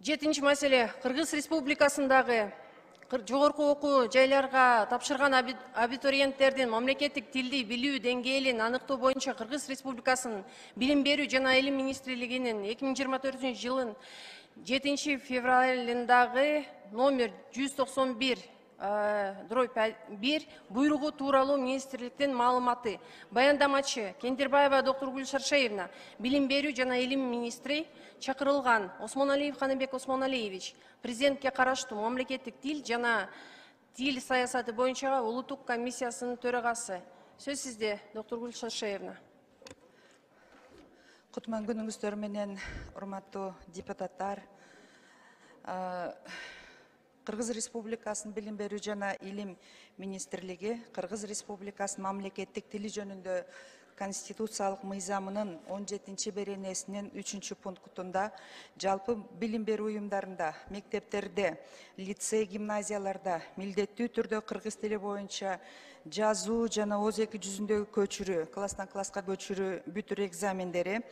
Жетинчи маселе. Кыргыз Республикасындагы жогорку окуу жайларга тапшырган абитуриенттердин мамлекеттик тилди билүү деңгээлин аныктоо боюнча Кыргыз Республикасынын Билим берүү жана Илим министрлигинин 2024 жылдын 7 февралындагы номер 191/1 буйругу тууралуу министрликтин маалыматы. Баяндамачы Кендирбаева доктор Шаршеевна, Билим берүү жана Илим министри чакырылган Осмоналиев Каныбек Осмоналиевич, президентке караштуу мамлекеттик тил жана тил саясаты боюнча улуттук комиссиясынын төрагасы. Сөз сизде, доктор Шаршеевна. Кутман күнүңүздөр менен, урматтуу депутаттар. Кыргыз Республикасынын Билим берүү жана Илим министрлиги Кыргыз Республикасынын мамлекеттик тили жөнүндө Конституциялык мыйзамынын 17 беренесинин 3 пунктунда жалпы билим берүү уюмдарында, мектептерде, лицей, гимназияларда милдеттүү түрдө кыргыз тили боюнча жазуу жана ооз эки жүзүндөгү көчүрүү, класстан класска көчүрүү бүтүрүү экзамендери,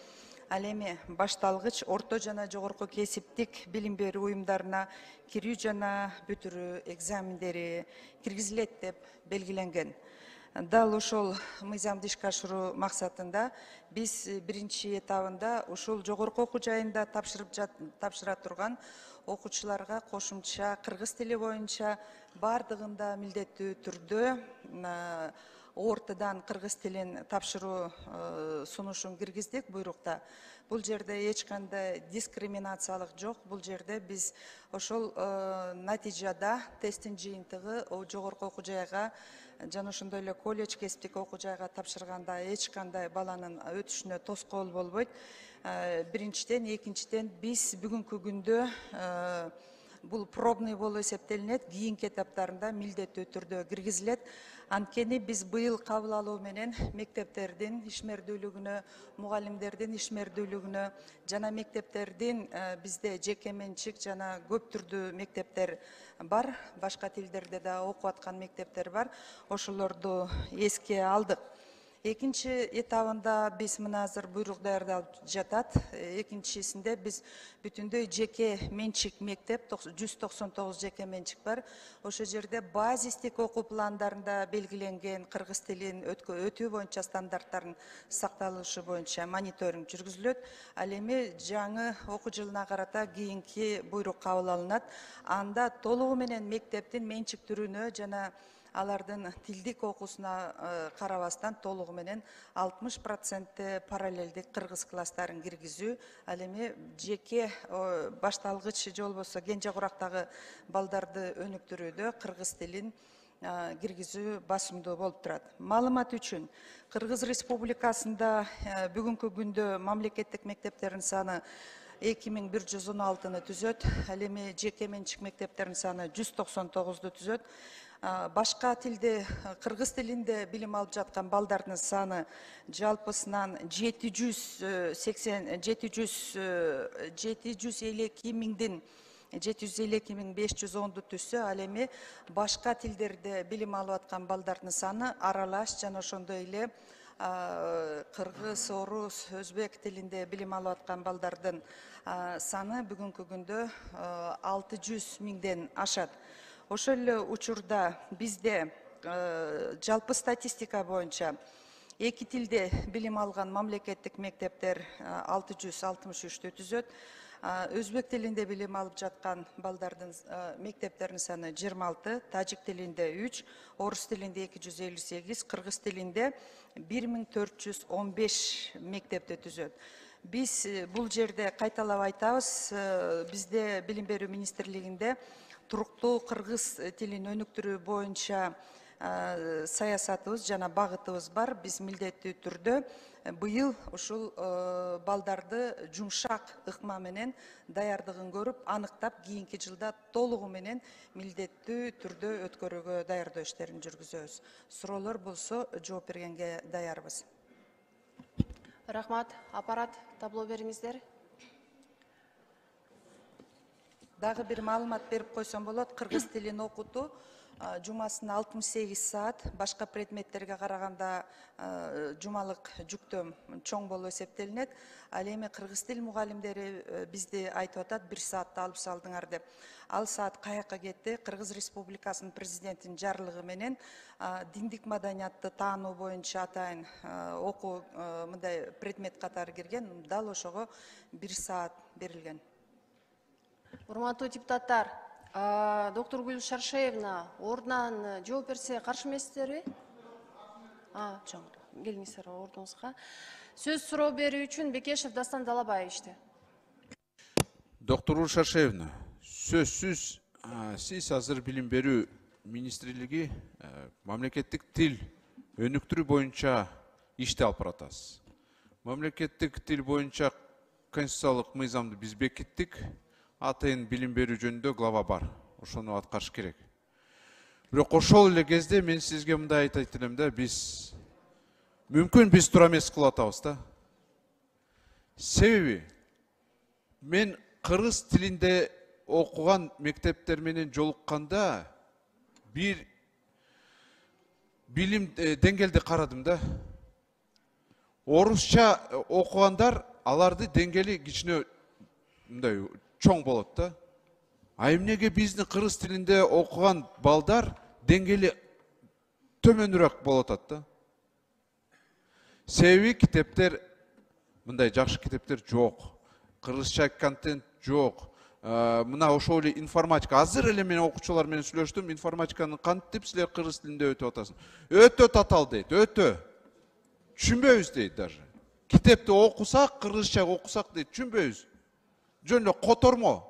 ал эми башталгыч, орто жана жогорку кесиптик билим берүү уюмдарына кирүү жана бүтүрүү экзамендери киргизилет деп белгиленген. Дал ошол мыйзамды ишке ашыруу максатында биз биринчи этабында ушул жогорку окуу жайында тапшыра турган окуучуларга кошумча кыргыз тили боюнча бардыгында милдеттүү түрдө ортодон кыргыз тилин тапшыруу сунушун киргиздик буйрукта. Бул жерде эч кандай дискриминациялык жок. Бул жерде биз ошол натыйжада тесттин жыйынтыгы жогорку окуу жайга жана ошондой эле колледж, кесиптик окуу жайга тапшырганда эч кандай баланын өтүшүнө тоскоол болбойт. Биринчиден, экинчиден биз бүгүнкү күндө бул пробный болуп эсептелинет, кийинки этаптарында милдеттүү түрдө киргизилет. Анткени биз быйыл кабыл алуу менен мектептердин ишмердүүлүгүнө, мугалимдердин ишмердүүлүгүнө жана мектептердин бизде жеке менчик жана көп түрдүү мектептер бар, башка тилдерде да окуп аткан мектептер бар. Ошолорду эске алдык. Экинчи этабында биз мына азыр буйрук даярдалып жатат. Экинчисинде биз бүтүндөй жеке менчик мектеп, 199 жеке менчик бар. Ошол жерде базистик окуу пландарында белгиленген кыргыз тилин өтүү боюнча стандарттарын сакталышы боюнча мониторинг жүргүзүлөт. Ал эми жаңы окуу жылына карата кийинки буйрук кабыл алынат. Анда толугу менен мектептин менчик түрүнө жана алардын тилдик окуусуна карабастан толугу менен 60% параллелдик кыргыз класстарын киргизүү, ал эми жеке башталгыч же болбосо кенже курактагы балдарды өнүктүрүүдө кыргыз тилин киргизүү басымдуу болуп турат. Маалымат үчүн, Кыргыз Республикасында бүгүнкү күндө мамлекеттик мектептердин саны 2116-ны түзөт, ал эми жеке менчик мектептердин саны 199-ду түзөт. Башка тилде, кыргыз тилинде билим алып жаткан балдардын саны жалпысынан 752.510-ду түзсө, ал эми башка тилдерде билим алып аткан балдардын саны аралаш жана ошондой эле кыргыз, орус, өзбек тилинде билим алып аткан балдардын саны бүгүнкү күндө 600.000ден ашат. Ошол эле учурда бизде жалпы статистика боюнча эки тилде билим алган мамлекеттик мектептер 663-тү түзөт. Өзбек тилинде билим алып жаткан балдардын мектептердин саны 26, тажик тилинде 3, орус тилинде 258, кыргыз тилинде 1415 мектепти түзөт. Биз бул жерде кайталап айтабыз, бизде Билим берүү министрлигинде туруктуу кыргыз тилин өнүктүрүү боюнча саясатыбыз жана багытыбыз бар. Биз милдеттүү түрдө быйыл ушул балдарды жумшак ыкма менен даярдыгын көрүп, аныктап, кийинки жылда толугу менен милдеттүү түрдө өткөрүүгө даярдоо иштерин жүргүзөбүз. Суроолор болсо жооп бергенге даярбыз. Рахмат. Аппарат табло бериңиздер. Дагы бир маалымат берип койсом болот. Кыргыз тилин окутуу жумасына 68 саат, башка предметтерге караганда жумалык жүктөм чоң болуп эсептелинет. Ал эми кыргыз тил мугалимдери бизди айтып атат, 1 саатты алып салдыңар деп. Ал саат каяка кетти? Кыргыз Республикасынын президентинин жарлыгы менен диндик маданиятты таануу боюнча атайын окуу мындай предмет катары кирген, дал ошого 1 саат берилген. Урматтуу депутаттар, доктор Гүл Шаршеевна ордунан жооп берсе каршы эмессиздерби? Келиңиздер ордуңузга. Сөз суроо берүү үчүн Бекешев Дастан Далабаевичти. Доктор Гүл Шаршеевна, сөзсүз сиз азыр билим берүү министрлиги мамлекеттик тил өнүктүрүү боюнча ишти алып баратасыз. Мамлекеттик тил боюнча конституциялык мыйзамды биз бекиттик. Атайын билим берүү жөнүндө глава бар. Ошону аткарыш керек. Бирок ошол эле кезде мен сизге мындай айтайт элем да, биз мүмкүн биз туура эмес кылып атабыз да. Себеби мен кыргыз тилинде окуган мектептер менен жолукканда бир билим деңгээлди карадым да. Орусча окугандар аларды деңгээли кичине мындай чоң болот да. А эмнеге биздин кыргыз тилинде окуган балдар деңгээли төмөнүрөөк болот атат да. Себеби китептер мындай жакшы китептер жок. Кыргызча контент жок. Мына ошол эле информатика. Азыр эле мен окуучулар менен сүйлөштүм. Информатиканы кантип силер кыргыз тилинде өтүп атасың? Өтө татал дейт, өтө. Түшүнбөйбүз дейт даже. Китепти окусак, кыргызча окусак дейт, түшүнбөйбүз. Жөн эле котормо.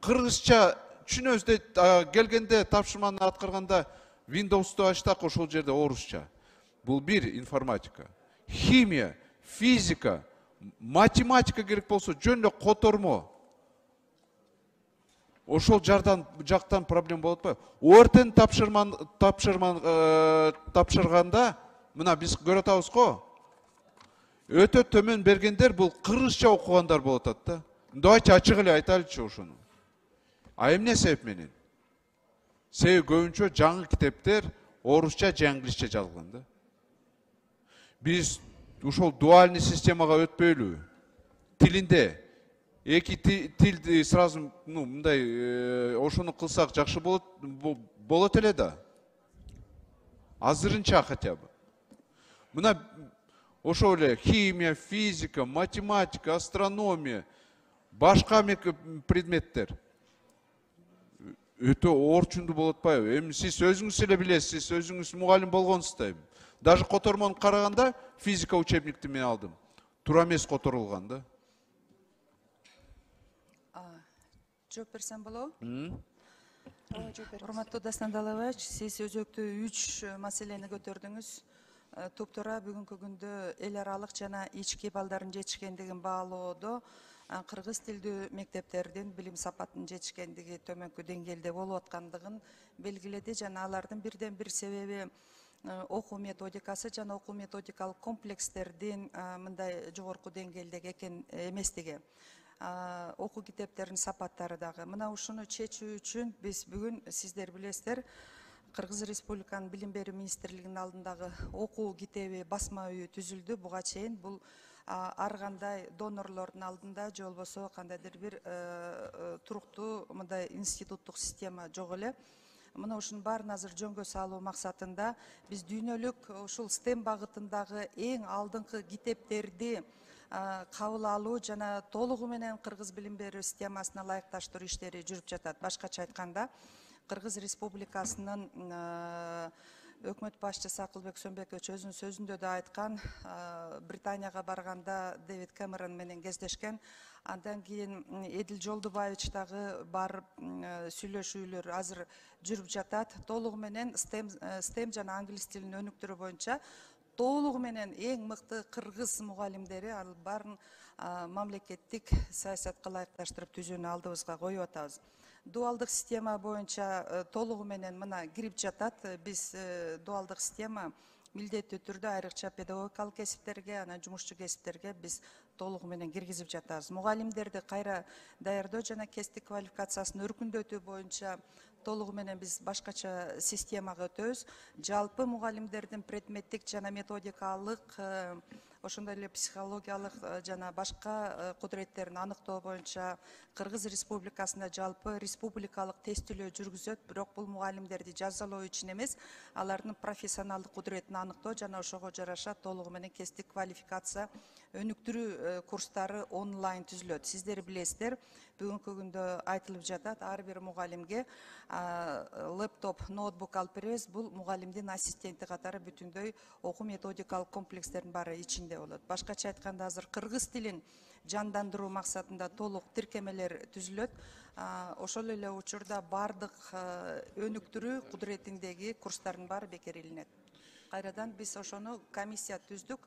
Кыргызча түшүнөбүз дейт, келгенде тапшырманы аткарганда Windows'tu ачтак, ошол жерде орусча. Бул бир информатика. Химия, физика, математика керек болсо жөн эле котормо. Ошол жактан проблем болот атпайбы? Ортен тапшырганда мына биз көрүп атабыз го. Өтө төмөн бергендер бул кыргызча окугандар болот атат да. Давайте ачык эле айтайлычы ошону. А эмне себеп менен? Себеби көбүнчө жаңы китептер орусча же англисче жазылган да. Биз ушол дуальный системага өтпөйлүбү? Тилинде эки тилди сразу мындай ошону кылсак жакшы болот эле да. Азырынча хотя бы. Мына ошол эле химия, физика, математика, астрономия, башка предметтер өтө орчундуу болот атпайбы? Эми сиз өзүңүз эле билесиз, сиз өзүңүз мугалим болгонсуз да. Даже котормону караганда физика учебникти мен алдым. Туура эмес которулган да. Жооп берсем болобу? Урматтуу Дастан Далабаевич, сиз өзөктүү 3 маселени көтөрдүңүз. Топтора бүгүнкү күндө эл аралык жана ички балдардын жетишкендигин баалоодо кыргыз тилдүү мектептердин билим сапатынын жетишкендиги төмөнкү деңгээлде болуп аткандыгын белгиледи жана алардын бирден бир себеби окуу методикасы жана окуу методикалык комплекстердин мындай жогорку деңгээлде эместиги. Окуу китептеринин сапаттары дагы. Мына ушуну чечүү үчүн биз бүгүн сиздер билесиздер Кыргыз Республиканын билим берүү министрлигинин алдындагы окуу китеби басма үйү түзүлдү. Буга чейин бул ар кандай донорлордун алдында же болбосо кандайдыр бир туруктуу мындай институттук система жок эле. Мына ушунун баарын азыр жөнгө салуу максатында биз дүйнөлүк ушул STEM багытындагы эң алдыңкы китептерди кабыл алуу жана толугу менен кыргыз билим берүү системасына ылайыкташтыруу иштери жүрүп жатат. Башкача айтканда, Кыргыз Республикасынын өкмөт башчысы Акылбек Сөнбекович өзүнүн сөзүндө да айткан, Британияга барганда Дэвид Кэмерон менен кездешкен. Андан кийин Эдил Жолдубаевич дагы барып сүйлөшүүлөр азыр жүрүп жатат. Толугу менен STEM жана англис тилин өнүктүрүү боюнча толугу менен эң мыкты кыргыз мугалимдери ал баарын мамлекеттик саясатка ылайыкташтырып түзүүнү алдыбызга коюп атабыз. Дуалдык система боюнча толугу менен мына кирип жатат. Биз дуалдык система милдеттүү түрдө айрыкча педагогикалык кесиптерге, анан жумушчу кесиптерге биз толугу менен киргизип жатабыз. Мугалимдерди кайра даярдоо жана кесиптик квалификациясын өркүндөтүү боюнча толугу менен биз башкача системага өтөбүз. Жалпы мугалимдердин предметтик жана методикалык ошондой эле психологиялык жана башка кудуреттерин аныктоо боюнча Кыргыз Республикасында жалпы республикалык тестилөө жүргүзөт. Бирок бул мугалимдерди жазалоо үчүн эмес, алардын профессионалдык кудуретин аныктоо жана ошого жараша толугу менен кесиптик квалификация өнүктүрүү курстары онлайн түзүлөт. Сиздер билесиздер, бүгүнкү күндө айтылып жатат, ар бир мугалимге лэптоп, ноутбук алып беребиз. Бул мугалимдин ассистенти катары бүтүндөй окуу методикалык комплекстердин баары ичинде болот. Башкача айтканда, азыр кыргыз тилин жандандыруу максатында толук тиркемелер түзүлөт. Ошол эле учурда бардык өнүктүрүү кудуретиндеги курстардын баары бекерилинет. Кайрадан биз ошону комиссия түздүк,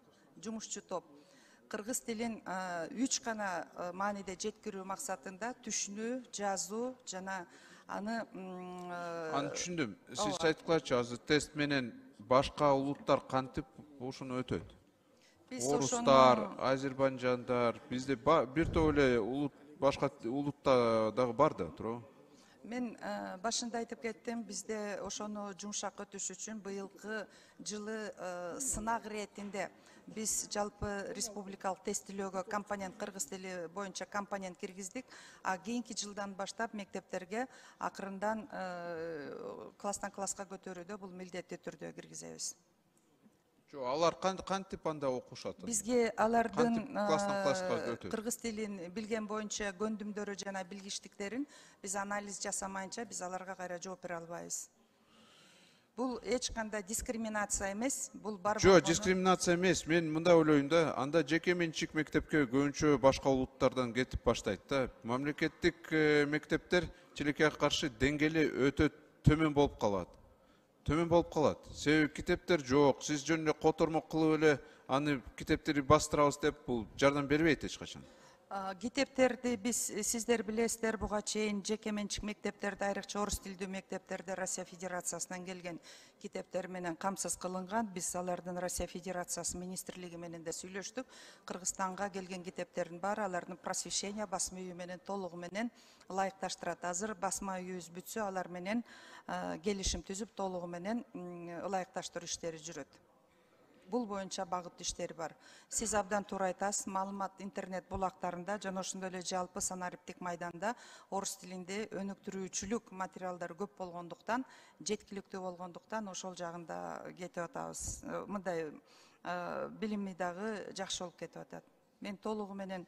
жумушчу топ. Кыргыз тилин 3 гана мааниде жеткирүү максатында түшүнүү, жазуу жана аны түшүндүм. Сиз айткылачы, азыр тест менен башка улуттар кантип ушуну өтөт? Орустар, азербайжандар, бизде бир топ эле улут, башка улутта дагы бар да, туурабы? Мен башында айтып кеттим, бизде ошону жумшак өтүш үчүн быйылкы жылы сынак иретинде биз жалпы республикалык тестилөөгө компонент кыргыз тили боюнча компонент киргиздик. А кийинки жылдан баштап мектептерге акырындан класстан класска көтөрүүдө бул милдеттүү түрдө киргизебиз. Жок, алар кантип анда окушат? Бизге алардын класстан класска өтөт? кыргыз тилин билген боюнча көндүмдөрү жана билгичтиктерин биз анализ жасамайынча биз аларга кайра жооп бере албайбыз. Бул эч кандай дискриминация эмес, бул бар. Жок, дискриминация эмес. Мен мындай ойлойм да, анда жеке менчик мектепке көбүнчө башка улуттардан кетип баштайт да. Мамлекеттик мектептер тилекке каршы деңгээли өтө төмөн болуп калат. Себеби китептер жок, сиз жөн эле котормо кылып эле аны китептерди бастырабыз деп бул жардам бербейт эч качан. Китептерди биз, сиздер билесиздер, буга чейин жеке менчик мектептерде, айрыкча орус тилдүү мектептерде Россия Федерациясынан келген китептер менен камсыз кылынган. Биз алардын Россия Федерациясы министрлиги менен да сүйлөштүк. Кыргызстанга келген китептердин баары алардын просвещение басма үйү менен толугу менен ылайыкташтырат. Азыр басма үйүбүз бүтсө, алар менен келишим түзүп, толугу менен ылайыкташтыруу иштери жүрөт. Бул боюнча багыт иштери бар. Сиз абдан туура айтасыз, маалымат интернет булактарында жана ошондой эле жалпы санариптик майданда орус тилинде өнүктүрүүчүлүк материалдар көп болгондуктан, жеткиликтүү болгондуктан ошол жагында кетип атабыз. Мындай билими дагы жакшы болуп кетип атат. Мен толугу менен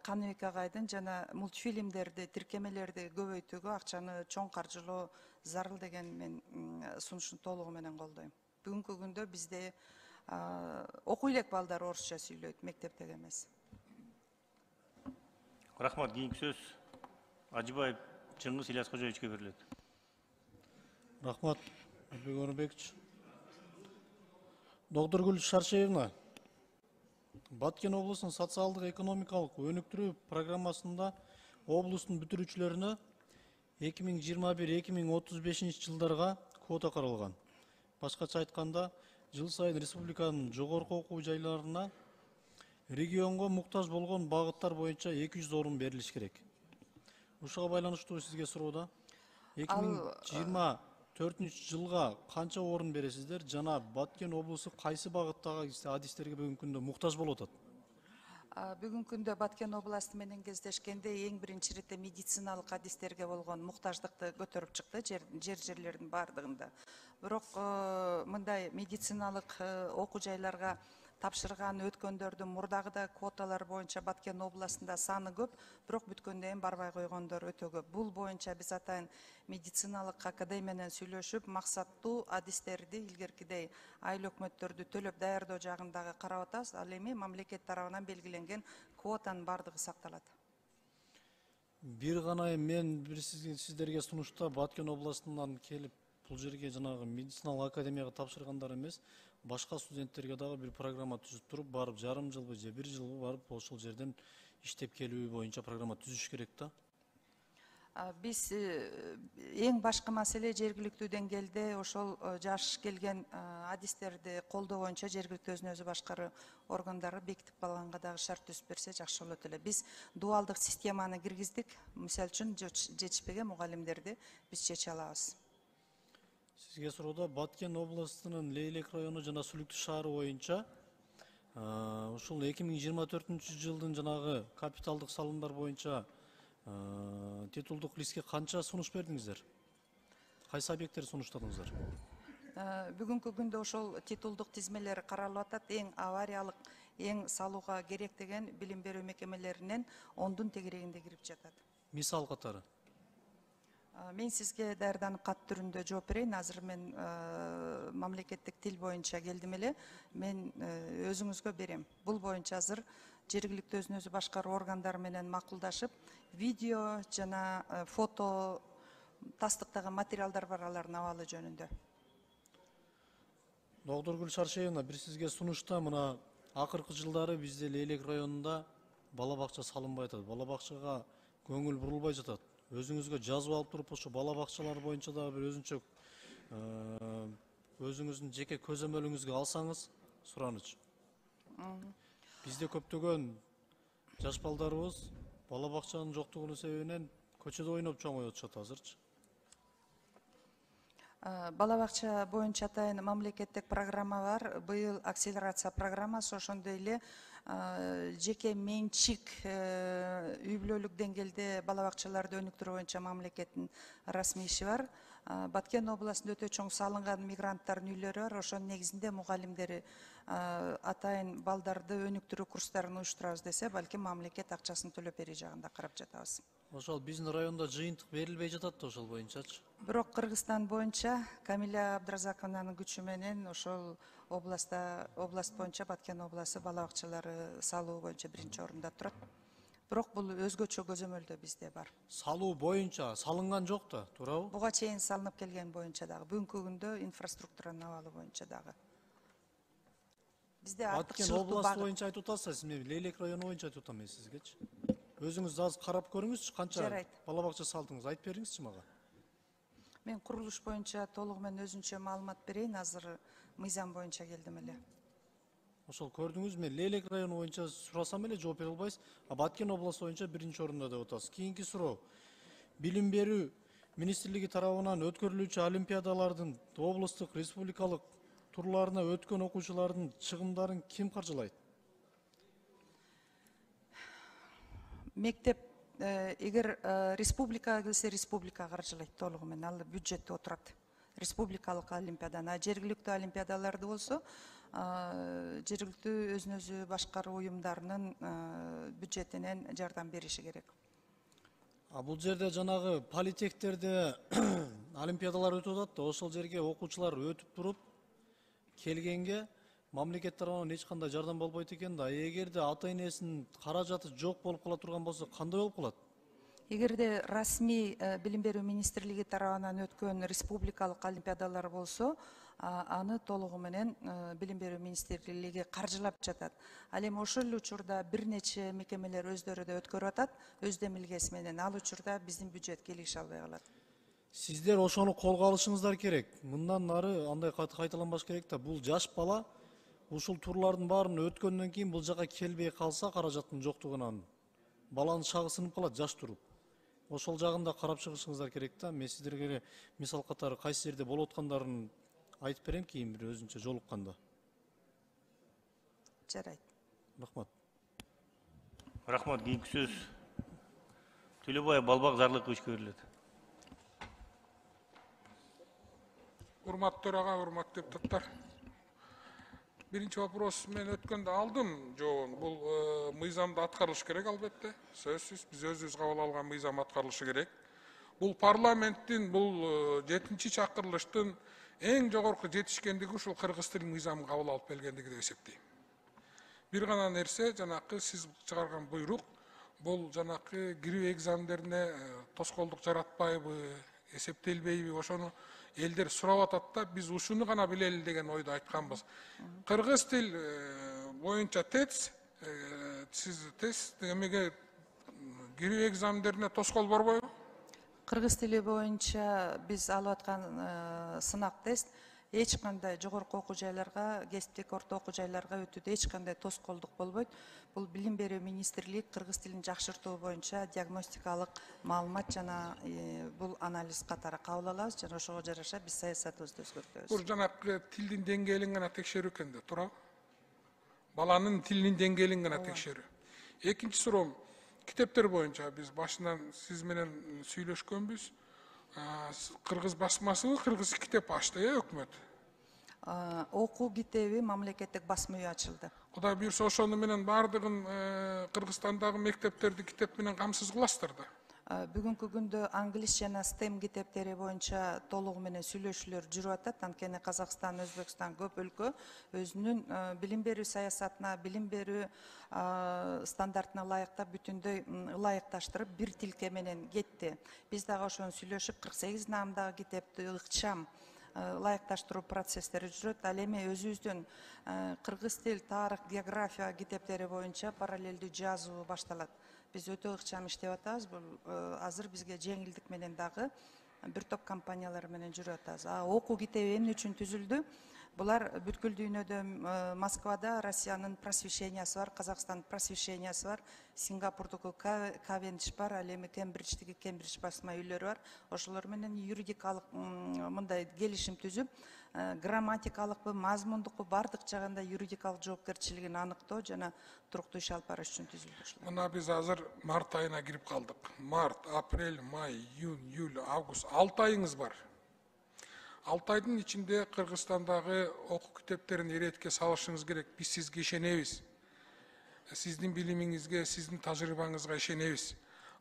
Каныбек агайдын жана мультфильмдерди, тиркемелерди көбөйтүүгө акчаны чоң каржылоо зарыл деген мен сунушун толугу менен колдойм. Бүгүнкү күндө бизде окуй элек балдар орусча сүйлөйт, мектепте эмес. Рахмат. Кийинки сөз Ажыбаев Чыңгыз Ильяс Кожоевичке берилет. Рахмат, Албек Орунбекович. Доктор Гүл Шаршеевна, Баткен облусунун социалдык экономикалык өнүктүрүү программасында облустун бүтүрүүчүлөрүнө 2021-2035 жылдарга квота каралган. Башкача айтканда, жыл сайын республиканын жогорку окуу жайларына регионго муктаж болгон багыттар боюнча 200 орун берилиш керек. Ушуга байланыштуу сизге суроо: 2024 жылга канча орун бересиздер жана Баткен облусу кайсы багыттагы адистерге бүгүнкү күндө муктаж болуп атат? Бүгүнкү күндө Баткен областы менен кездешкенде эң биринчи иретте медициналык адистерге болгон муктаждыкты көтөрүп чыкты жерлердин баардыгында. Бирок мындай медициналык окуу жайларга тапшырган өткөндөрдүн мурдагыда квоталар боюнча Баткен областында саны көп, бирок бүткөндөн кийин барбай койгондор өтө көп. Бул боюнча биз атайын медициналык академия менен сүйлөшүп, максаттуу адистерди илгеркидей айыл өкмөттөрдү төлөп даярдоо жагындагы карап атабыз. Ал эми мамлекет тарабынан белгиленген квотанын баардыгы сакталат. Бир гана мен сиздерге сунушта Баткен областынан келип бул жерге жанагы медициналык академияга тапшыргандар эмес, башка студенттерге дагы бир программа түзүп туруп, барып жарым жылбы же бир жылбы барып ошол жерден иштеп келүү боюнча программа түзүш керек да. Биз эң башкы маселе жергиликтүү деңгээлде ошол жаш келген адистерди колдоо боюнча жергиликтүү өзүн өзү башкаруу органдары бекитип калганга дагы шарт түзүп берсе жакшы болот эле. Биз дуалдык системаны киргиздик. Мисалы үчүн жетишпеген мугалимдерди биз чече алабыз. Сизге суроодо Баткен областынын Лейлек району жана Сүлүктүү шаары боюнча ушул 2024-жылдын жанагы капиталдык салымдар боюнча титулдук риске канча сунуш бердиңиздер? Кайсы объекттер сунуштадыңыздар? Бүгүнкү күндө ошол титулдук тизмелер каралып атат. Эң авариялык, эң салууга керек деген билим берүү мекемелеринен 10-дун тегерегинде кирип жатат. Мисал катары. Мен сизге даярданып кат түрүндө жооп берейин. Азыр мен мамлекеттик тил боюнча келдим эле. Мен өзүңүзгө берем. Бул боюнча азыр жергиликтүү өзүн өзү башкаруу органдары менен макулдашып, видео жана фото тастыктаган материалдар бар, алардын абалы жөнүндө. Доктор Шаршеевна, бир сизге сунушта мына акыркы жылдары бизде Лейлек районунда бала бакча салынбай атат. Бала бакчага көңүл бурулбай жатат. Өзүңүзгө жазып алып туруп, ошо бала бакчалар боюнча да бир өзүнчө өзүңүздүн жеке көзөмөлүңүзгө алсаңыз, сураныч. Бизде көптөгөн жаш балдарыбыз бала бакчанын жоктугунун себебинен көчөдө ойноп чоңоюп атышат азырчы. Бала бакча боюнча атайын мамлекеттик программа бар. Быйыл акселерация программасы, ошондой эле жеке менчик үй бүлөлүк деңгээлде бала бакчаларды өнүктүрүү боюнча мамлекеттин расмий иши бар. Баткен областында өтө чоң салынган мигранттардын үйлөрү бар. Ошонун негизинде мугалимдери атайын балдарды өнүктүрүү курстарын уюштурабыз десе, балким мамлекет акчасын төлөп берүү жагында карап жатабыз. Ошол биздин районда жыйынтык берилбей жатат да ошол боюнчачы. Бирок Кыргызстан боюнча Камиля Абдразаковнанын күчү менен ошол област боюнча Баткен областы бала бакчалары салуу боюнча биринчи орунда турат. Бирок бул өзгөчө көзөмөлдө бизде бар. Салуу боюнча салынган жок да, туурабы? Буга чейин салынып келген боюнча дагы, бүгүнкү күндө инфраструктуранын абалы боюнча дагы. Бизде Баткен областы боюнча айтып атасыз, мен Лейлек району боюнча айтып атам мен сизгечи. Өзүңүз аз карап көрүңүзчү, канча бала бакча салдыңыз, айтып бериңизчи мага. Мен курулуш боюнча толугу менен өзүнчө маалымат берейин, азыр мыйзам боюнча келдим эле. Ошол көрдүңүз, мен Лейлек району боюнча сурасам эле жооп бере албайсыз, а Баткен областы боюнча биринчи орунда деп атасыз. Кийинки суроо. Билим берүү министрлиги тарабынан өткөрүлүүчү олимпиадалардын облустук, республикалык турларына өткөн окуучулардын чыгымдарын ким каржылайт? Мектеп, эгер республикага келсе, республика каржылайт толугу менен, ал бюджетте отурат. Республикалык олимпиаданы, жергиликтүү олимпиадаларды болсо, жергиликтүү өзүн өзү башкаруу уюмдарынын бюджетинен жардам бериши керек. Бул жерде жанагы политехтерде олимпиадалар өтүп атат да, ошол жерге окуучулар өтүп туруп келгенге мамлекет тарабынан эч кандай жардам болбойт экен да. Эгерде ата энесинин каражаты жок болуп кала турган болсо, кандай болуп калат? Эгерде расмий билим берүү министрлиги тарабынан өткөн республикалык олимпиадалар болсо, аны толугу менен билим берүү министрлиги каржылап жатат. Ал эми ошол эле учурда бир нече мекемелер өздөрү да өткөрүп атат, өз демилгеси менен. Ал учурда биздин бюджетке илигише албай калат. Сиздер ошону колго алышыңыздар керек. Мындан ары андай кайталанбаш керек да. Бул жаш бала ушул турлардын баарын өткөндөн кийин бул жака келбей калса, каражаттын жоктугунан баланын шагы сынып калат жаш туруп. Ошол жагын да карап чыгышыңыздар керек да. Мен сиздерге мисал катары кайсы жерде болуп аткандарын айтып берем кийин бир өзүнчө жолукканда. Жарайт. Рахмат. Рахмат. Кийинки сөз Төлөбаев Балбак Зарлыковичке берилет. Урматтуу төрага, урматтуу депутаттар. Биринчи вопрос мен өткөндө алдым жообун. Бул мыйзамда аткарылышы керек албетте. Сөзсүз биз өзүбүз кабыл алган мыйзам аткарылышы керек. Бул парламенттин, бул 7-чи чакырылыштын эң жогорку жетишкендиги ушул кыргыз тил мыйзамын кабыл алып келгендиги деп эсептейм. Бир гана нерсе, жанакы сиз чыгарган буйрук, бул жанакы кирүү экзамендерине тоскоолдук жаратпайбы, эсептелбейби, ошону элдер сурап атат да, биз ушуну гана билели деген ойду айтканбыз. Кыргыз тил боюнча ТЭЦ, сиз ТЭЦ эмеге кирүү экзамендерине тоскоол борбойбу? Кыргыз тили боюнча биз алып аткан сынак тест эч кандай жогорку окуу жайларга, кесиптик орто окуу жайларга өтүүдө эч кандай тоскоолдук болбойт. Бул билим берүү министрлиги кыргыз тилин жакшыртуу боюнча диагностикалык маалымат жана бул анализ катары кабыл алабыз жана ошого жараша биз саясатыбызды өзгөртөбүз. Бул жанакы тилдин деңгээлин гана текшерүү экен да, туурабы? Баланын тилинин деңгээлин гана текшерүү. Экинчи суроом, китептер боюнча биз башынан сиз менен сүйлөшкөнбүз. Кыргыз басмасы кыргыз китеп ачты, өкмөт. Окуу китеби мамлекеттик басма үйү ачылды. Кудай буйрса ошону менен баардыгын Кыргызстандагы мектептерди китеп менен камсыз кыласыздар да. Бүгүнкү күндө англис жана STEM китептери боюнча толугу менен сүйлөшүүлөр жүрүп атат. Анткени Казакстан, Өзбекстан көп өлкө өзүнүн билим берүү саясатына, билим берүү стандартына ылайыктап бүтүндөй ылайыкташтырып бир тилке менен кетти. Биз дагы ошону сүйлөшүп 48 наамдагы китепти ыкчам ылайыкташтыруу процесстери жүрөт. Ал эми өзүбүздүн кыргыз тил, тарых, география китептери боюнча параллелдүү жазуу башталат. Биз өтө ыкчам иштеп атабыз. Бул азыр бизге жеңилдик менен дагы бир топ компаниялар менен жүрүп атабыз. Окуу китеби эмне үчүн түзүлдү? Булар бүткүл дүйнөдө Москвада Россиянын просвещениясы бар, Казакстандын просвещениясы бар, Сингапурдуку Кавендиш бар, ал эми Кембридждеги Кембридж басма үйлөрү бар. Ошолор менен юридикалык мындай келишим түзүп, грамматикалыкпы, мазмундукпу бардык жагында юридикалык жоопкерчилигин аныктоо жана туруктуу иш алып барыш үчүн түзүлдү. Мына биз азыр март айына кирип калдык. Март, апрель, май, июнь, июль, август 6 айыңыз бар. 6 айдын ичинде Кыргызстандагы окуу китептерин иретке салышыңыз керек. Биз сизге ишенебиз. Сиздин билимиңизге, сиздин тажрыйбаңызга ишенебиз.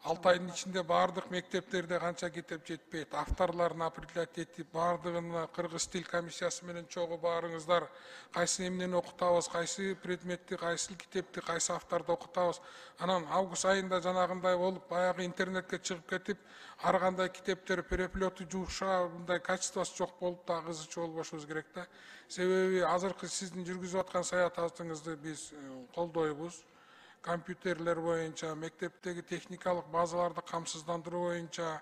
6 айдын ичинде бардык мектептерде канча китеп жетпейт, авторлорун определять этип, бардыгына кыргыз тил комиссиясы менен чогуу баарыңыздар, кайсы эмнени окутабыз, кайсы предметти, кайсы китепти, кайсы авторду окутабыз. Анан август айында жанагындай болуп, баягы интернетке чыгып кетип, ар кандай китептер переплету жукша, мындай качествосы жок болуп да кызычу болбошубуз керек да. Себеби азыркы сиздин жүргүзүп аткан саясатыңызды биз колдойбуз. Компьютерлер боюнча, мектептеги техникалык базаларды камсыздандыруу боюнча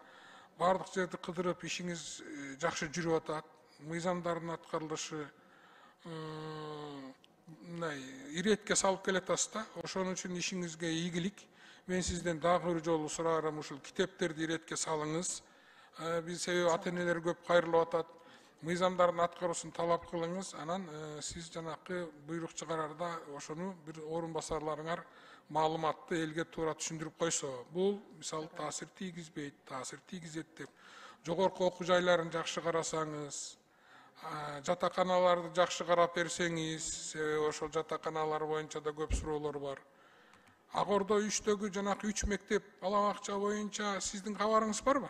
бардык жерди кыдырып ишиңиз жакшы жүрүп атат. Мыйзамдардын аткарылышы мындай иретке салып келатасыз да. Ошон үчүн ишиңизге ийгилик. Мен сизден дагы бир жолу сурарым, ушул китептерди иретке салыңыз. Биз себеби ата-энелер көп кайрылып атат. Мыйзамдардын аткаруусун талап кылыңыз. Анан сиз жанакы буйрук чыгарарда ошону бир орун басарларыңар маалыматты элге туура түшүндүрүп койсо, бул мисалы таасир тийгизбейт, таасир тийгизет деп жогорку окуу жайларын жакшы карасаңыз, жатаканаларды жакшы карап берсеңиз, себеби ошол жатаканалар боюнча да көп суроолор бар. Ак Ордо 3-төгү жанакы 3 мектеп бала бакча боюнча сиздин кабарыңыз барбы?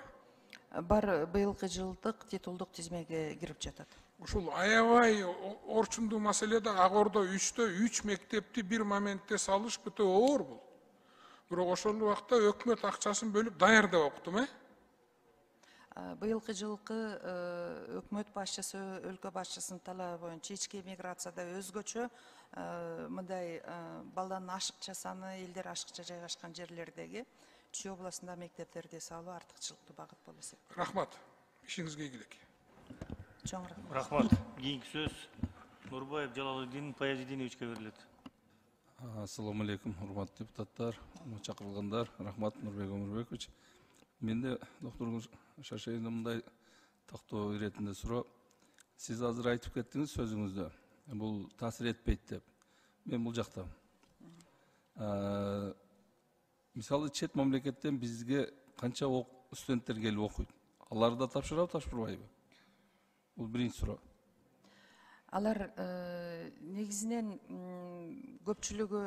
Бар, быйылкы жылдык титулдук тизмеге кирип жатат. Ушул аябай орчундуу маселеде Ак Ордо 3-тө 3 мектепти бир моментте салыш өтө оор бул. Бирок ошол убакта өкмөт акчасын бөлүп даярдап окутум, Быйылкы жылкы өкмөт башчысы, өлкө башчысынын талабы боюнча ички миграцияда өзгөчө мындай баланын ашыкча саны, элдер ашыкча жайгашкан жерлердеги Чүй областында мектептерди салуу артыкчылыктуу багыт болуп эсептелет. Рахмат. Ишиңизге ийгилик. Чоң рахмат. Рахмат. Кийинки сөз Нурбаев Жалалыдин Паязидиновичке берилет. Ассаламу алейкум, урматтуу депутаттар, чакырылгандар. Рахмат, Нурбек Өмүрбекович. Менде доктор Шашеевдин мындай тактоо иретинде суроо. Сиз азыр айтып кеттиңиз сөзүңүздө. Бул таасир этпейт деп. Мен бул жактам. Мисалы чет мамлекеттен бизге канча студенттер келип окуйт. Алар да тапшырабы, тапшырбайбы? Бул биринчи суроо. Алар негизинен көпчүлүгү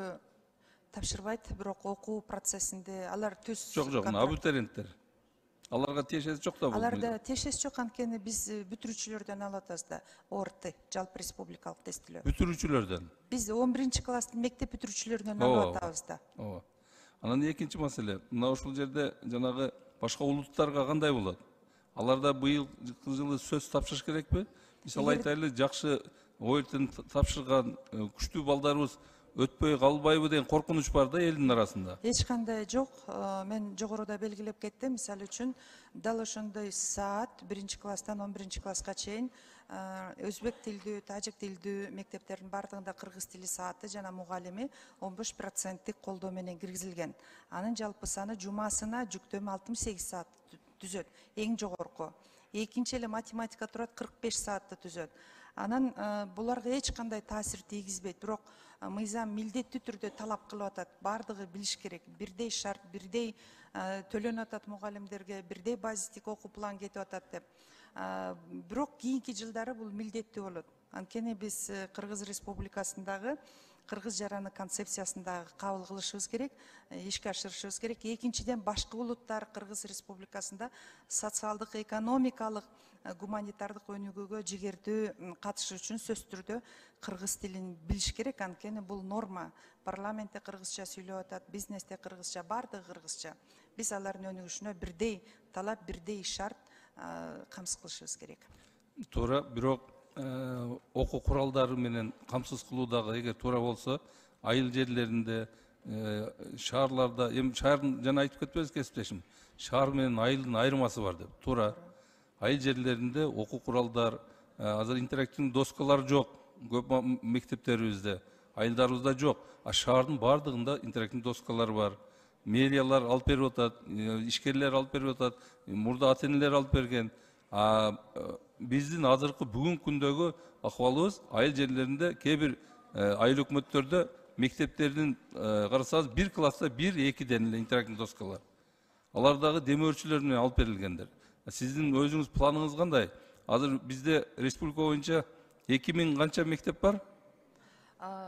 тапшырбайт, бирок окуу процессинде алар түз Жок, абитуриенттер. Аларга тиешеси жок да бул. Аларда тиешеси жок, анткени биз бүтүрүүчүлөрдөн алып атабыз да, ОРТ, жалпы республикалык тестилөө. Бүтүрүүчүлөрдөн. Биз 11 класстын мектеп бүтүрүүчүлөрүнөн алып атабыз да. Ооба. Анан экинчи маселе, мына ушул жерде жанагы башка улуттарга кандай болот? Аларда быйылкы жылы сөз тапшырыш керекпи? Мисалы айтайлы, жакшы ОРТны тапшырган күчтүү балдарыбыз өтпөй калбайбы деген коркунуч бар да элдин арасында. Эч кандай жок. Мен жогоруда белгилеп кеттим. Мисалы үчүн дал ошондой саат 1-класстан 11-класска чейин өзбек тилдүү, тажик тилдүү мектептердин бардыгында кыргыз тили сааты жана мугалими 15%тик колдоо менен киргизилген. Анын жалпы саны жумасына жүктөмө 68 саат түзөт. Эң жогорку. Экинчи эле математика турат 45 саатты түзөт. Анан буларга эч кандай таасир тийгизбейт. Бирок мыйзам милдеттүү түрдө талап кылып атат. Бардыгы билиш керек. Бирдей шарт, бирдей төлөнүп атат мугалимдерге, бирдей базистик окуу план кетип атат деп. Бирок кийинки жылдары бул милдеттүү болот. Анткени биз Кыргыз Республикасындагы кыргыз жараны концепциясында кабыл кылышыбыз керек, ишке ашырышыбыз керек. Экинчиден башка улуттар Кыргыз Республикасында социалдык, экономикалык, гуманитардык өнүгүүгө жигердүү катышуу үчүн сөзсүз түрдө кыргыз тилин билиш керек. Анткени бул норма. Парламентте кыргызча сүйлөп атат, бизнесте кыргызча, бардыгы кыргызча. Биз алардын өнүгүшүнө бирдей талап, бирдей шарт камсыз кылышыбыз керек. Туура, бирок окуу куралдары менен камсыз кылуу дагы эгер туура болсо, айыл жерлеринде, шаарларда, эми шаардын жана айтып кетпебиз кесиптешим. Шаар менен айылдын айырмасы бар деп. Туура. Айыл жерлеринде окуу куралдар, азыр интерактивдүү доскалар жок. Көп мектептерибизде, айылдарыбызда жок. А шаардын бардыгында интерактивдүү доскалар бар. Мэриялар алып берип атат, ишкерлер алып берип атат, мурда ата-энелер алып берген. Биздин азыркы бүгүнкү күндөгү акыбалыбыз айыл жерлеринде кээ бир айыл өкмөттөрдө мектептердин карасаңыз 1 класста 1-2ден эле интерактивдүү доскалар. Алар дагы демөөрчүлөр менен алып берилгендер. Сиздин өзүңүз планыңыз кандай? Азыр бизде республика боюнча 2000 канча мектеп бар?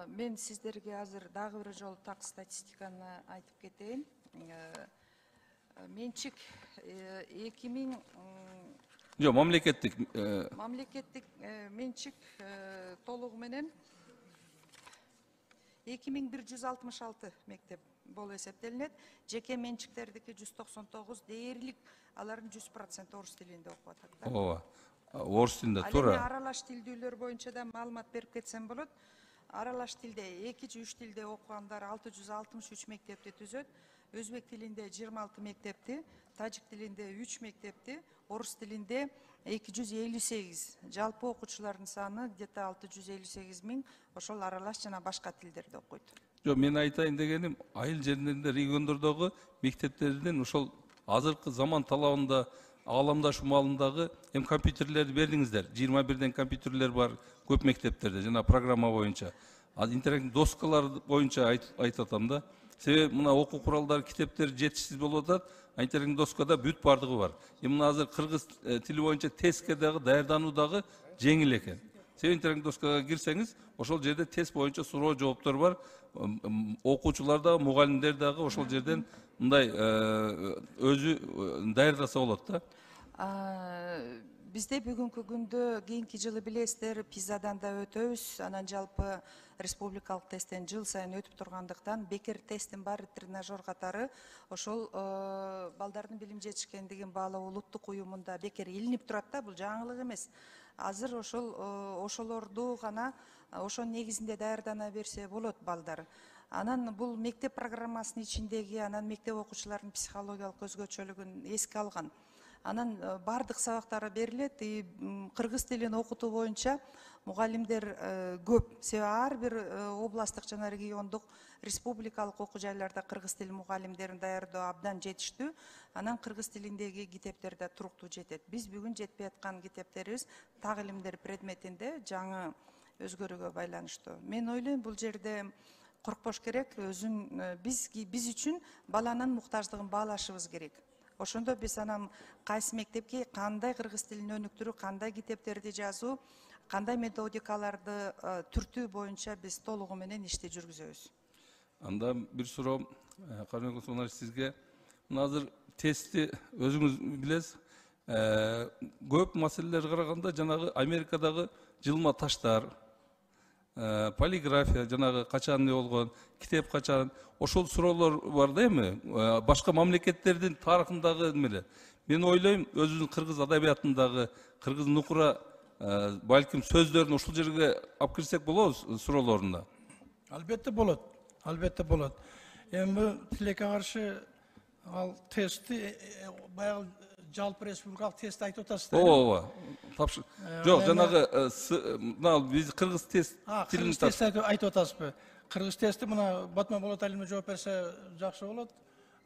Мен сиздерге азыр дагы бир жолу так статистиканы айтып кетейин. Менчик 2000 Жок, мамлекеттик менчик толугу менен 2166 мектеп болуп эсептелинет. Жеке менчиктердики 199, дээрлик алардын 100% орус тилинде окуп атат да. Ооба. Орус тилинде Ал эми туура. аралаш тилдүүлөр боюнча да маалымат берип кетсем болот. Аралаш тилде 2-3 тилде окугандар 663 мектепти түзөт. Өзбек тилинде 26 мектепти, тажик тилинде 3 мектепти, орус тилинде 258. Жалпы окуучулардын саны где-то 658 миң ошол аралаш жана башка тилдерде окуйт. Жок, мен айтайын дегеним, айыл жерлеринде, региондордогу мектептерден ошол азыркы заман талабында ааламдашуу маалындагы компьютерлерди бердиңиздер. 21ден компьютерлер бар көп мектептерде жана программа боюнча. Интерактивдүү доскалар боюнча айтып атам да. Себеби мына окуу куралдары, китептер жетишсиз болуп атат. Интерактивдүү доскада бүт бардыгы бар. Мына азыр кыргыз тили боюнча тестке дагы даярдануу дагы жеңил экен. Себеби интерактивдүү доскага кирсеңиз, ошол жерде тест боюнча суроо жооптор бар. Окуучулар дагы, мугалимдер дагы ошол жерден мындай өзү даярдаса болот да. Бизде бүгүнкү күндө кийинки жылы билесиздер, пизадан да өтөбүз. Анан жалпы республикалык тесттен жыл сайын өтүп тургандыктан бекер тесттин баары тренажер катары ошол балдардын билим жетишкендигин баалоо улуттук уюмунда бекер илинип турат да, бул жаңылык эмес. Азыр ошолорду гана ошол негизинде даярдана берсе болот балдар. Анан бул мектеп программасынын ичиндеги анан мектеп окуучуларынын психологиялык өзгөчөлүгүн эске алган. Анан бардык сабактары берилет. Кыргыз тилин окутуу боюнча мугалимдер көп. Себеби ар бир областтык жана региондук республикалык окуу жайларда кыргыз тили мугалимдерин даярдоо абдан жетиштүү. Анан кыргыз тилиндеги китептер да туруктуу жетет. Биз бүгүн жетпей аткан китептерибиз так илимдер предметинде жаңы өзгөрүүгө байланыштуу. Мен ойлойм, бул жерде коркпош керек. Биз үчүн баланын муктаждыгын баалашыбыз керек. Ошондо биз анан кайсы мектепке кандай кыргыз тилин өнүктүрүү, кандай китептерди жазуу, кандай методикаларды түртүү боюнча биз толугу менен ишти жүргүзөбүз. Анда бир суроо, Кармек Осмонович, сизге. Азыр тестти өзүңүз билесиз. Көп маселелерге караганда жанагы Америкадагы жылма таштар, полиграфия, жанагы качан не болгон, китеп качан, ошол суроолор бар да эми, башка мамлекеттердин тарыхындагы эмелер. Мен ойлойм, өзүбүздүн кыргыз адабиятындагы, кыргыз нукура балким сөздөрүн ушул жерге алып кирсек болобуз суроолоруна. Albatta bo'ladi. Albatta bo'ladi. Endi tilakka qarshi al testni bayağı жалпы республикалық тест айтып отырсыз да. ооба тапшыр жок жанагы мына биз кыргыз тест тилин Кыргыз тест айтып отырсызбы? Кыргыз тести мына Батман Болот Алимов жооп берсе жакшы болот.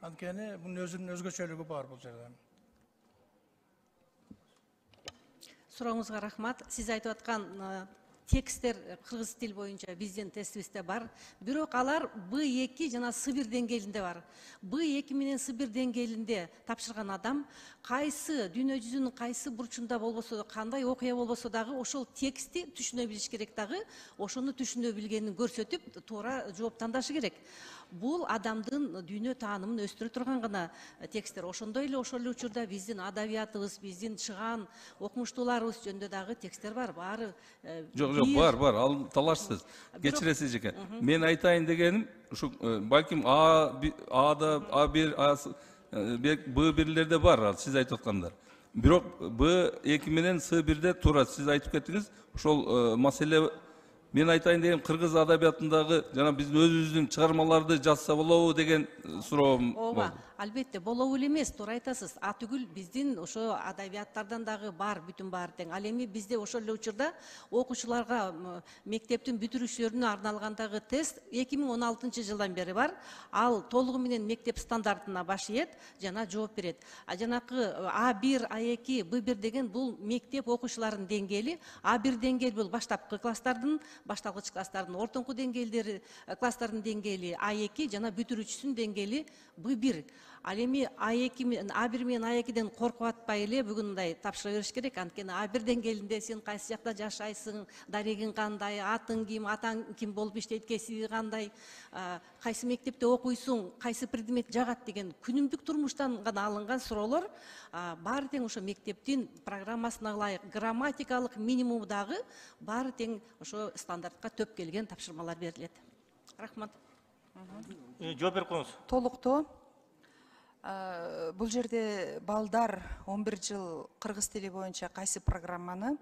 Анткени бунун өзүнүн өзгөчөлүгү бар бул жерде. Сурооңузга рахмат. Сиз айтып аткан тексттер кыргыз тил боюнча биздин тестибизде бар. Бирок алар Б2 жана С1 деңгээлинде бар. Б2 менен С1 деңгээлинде тапшырган адам кайсы дүйнө жүзүнүн кайсы бурчунда болбосо, кандай окуя болбосо дагы ошол текстти түшүнө билиш керек дагы, ошону түшүнө билгенин көрсөтүп, туура жооп тандашы керек. Бул адамдын дүйнө таанымын өстүрө турган гана тексттер. Ошондой эле ошол учурда биздин адабиятыбыз, биздин чыган окумуштууларыбыз жөнүндө дагы текстер бар. Баары жок бар ал талашсыз кечиресиз экен. Мен айтайын дегеним ушу балким Ада А1 Б1лерде бар сиз айтып аткандар. Бирок Б2 менен С1де туура сиз айтып кеттиңиз. Ошол маселе мен айтайын деген кыргыз адабиятындагы жана биздин өзүбүздүн чыгармаларды жазса болобу деген суроом болду. Албетте, болобу эле эмес, туура айтасыз. Атүгүл биздин ошо адабияттардан дагы бар, бүтүн баары тең. Ал эми бизде ошол эле учурда окуучуларга мектептин бүтүрүүчүлөрүнө арналгандагы тест 2016 жылдан бери бар. Ал толугу менен мектеп стандартына баш ийет жана жооп берет. А жанакы А1, А2, Б1 деген бул мектеп окуучуларынын деңгээли. А1 деңгээл бул баштапкы класстардын, башталгыч класстардын ортоңку деңгээлдери, класстардын деңгээли А2 жана бүтүрүүчүсүнүн деңгээли Б1. Ал эми А1 менен А2ден коркуп атпай эле бүгүн мындай тапшыра бериш керек. Анткени А1 деңгээлинде сен кайсы жакта жашайсың, дарегиң кандай, атың ким, атаң ким болуп иштейт, кесиби кандай, кайсы мектепте окуйсуң, кайсы предмет жагат деген күнүмдүк турмуштан гана алынган суроолор баары тең ошо мектептин программасына ылайык грамматикалык минимуму дагы баары тең ошо стандартка төп келген тапшырмалар берилет. Рахмат. Жооп берип коюңуз. Толуктоо. Бул жерде балдар 11 жыл кыргыз тили боюнча кайсы программаны,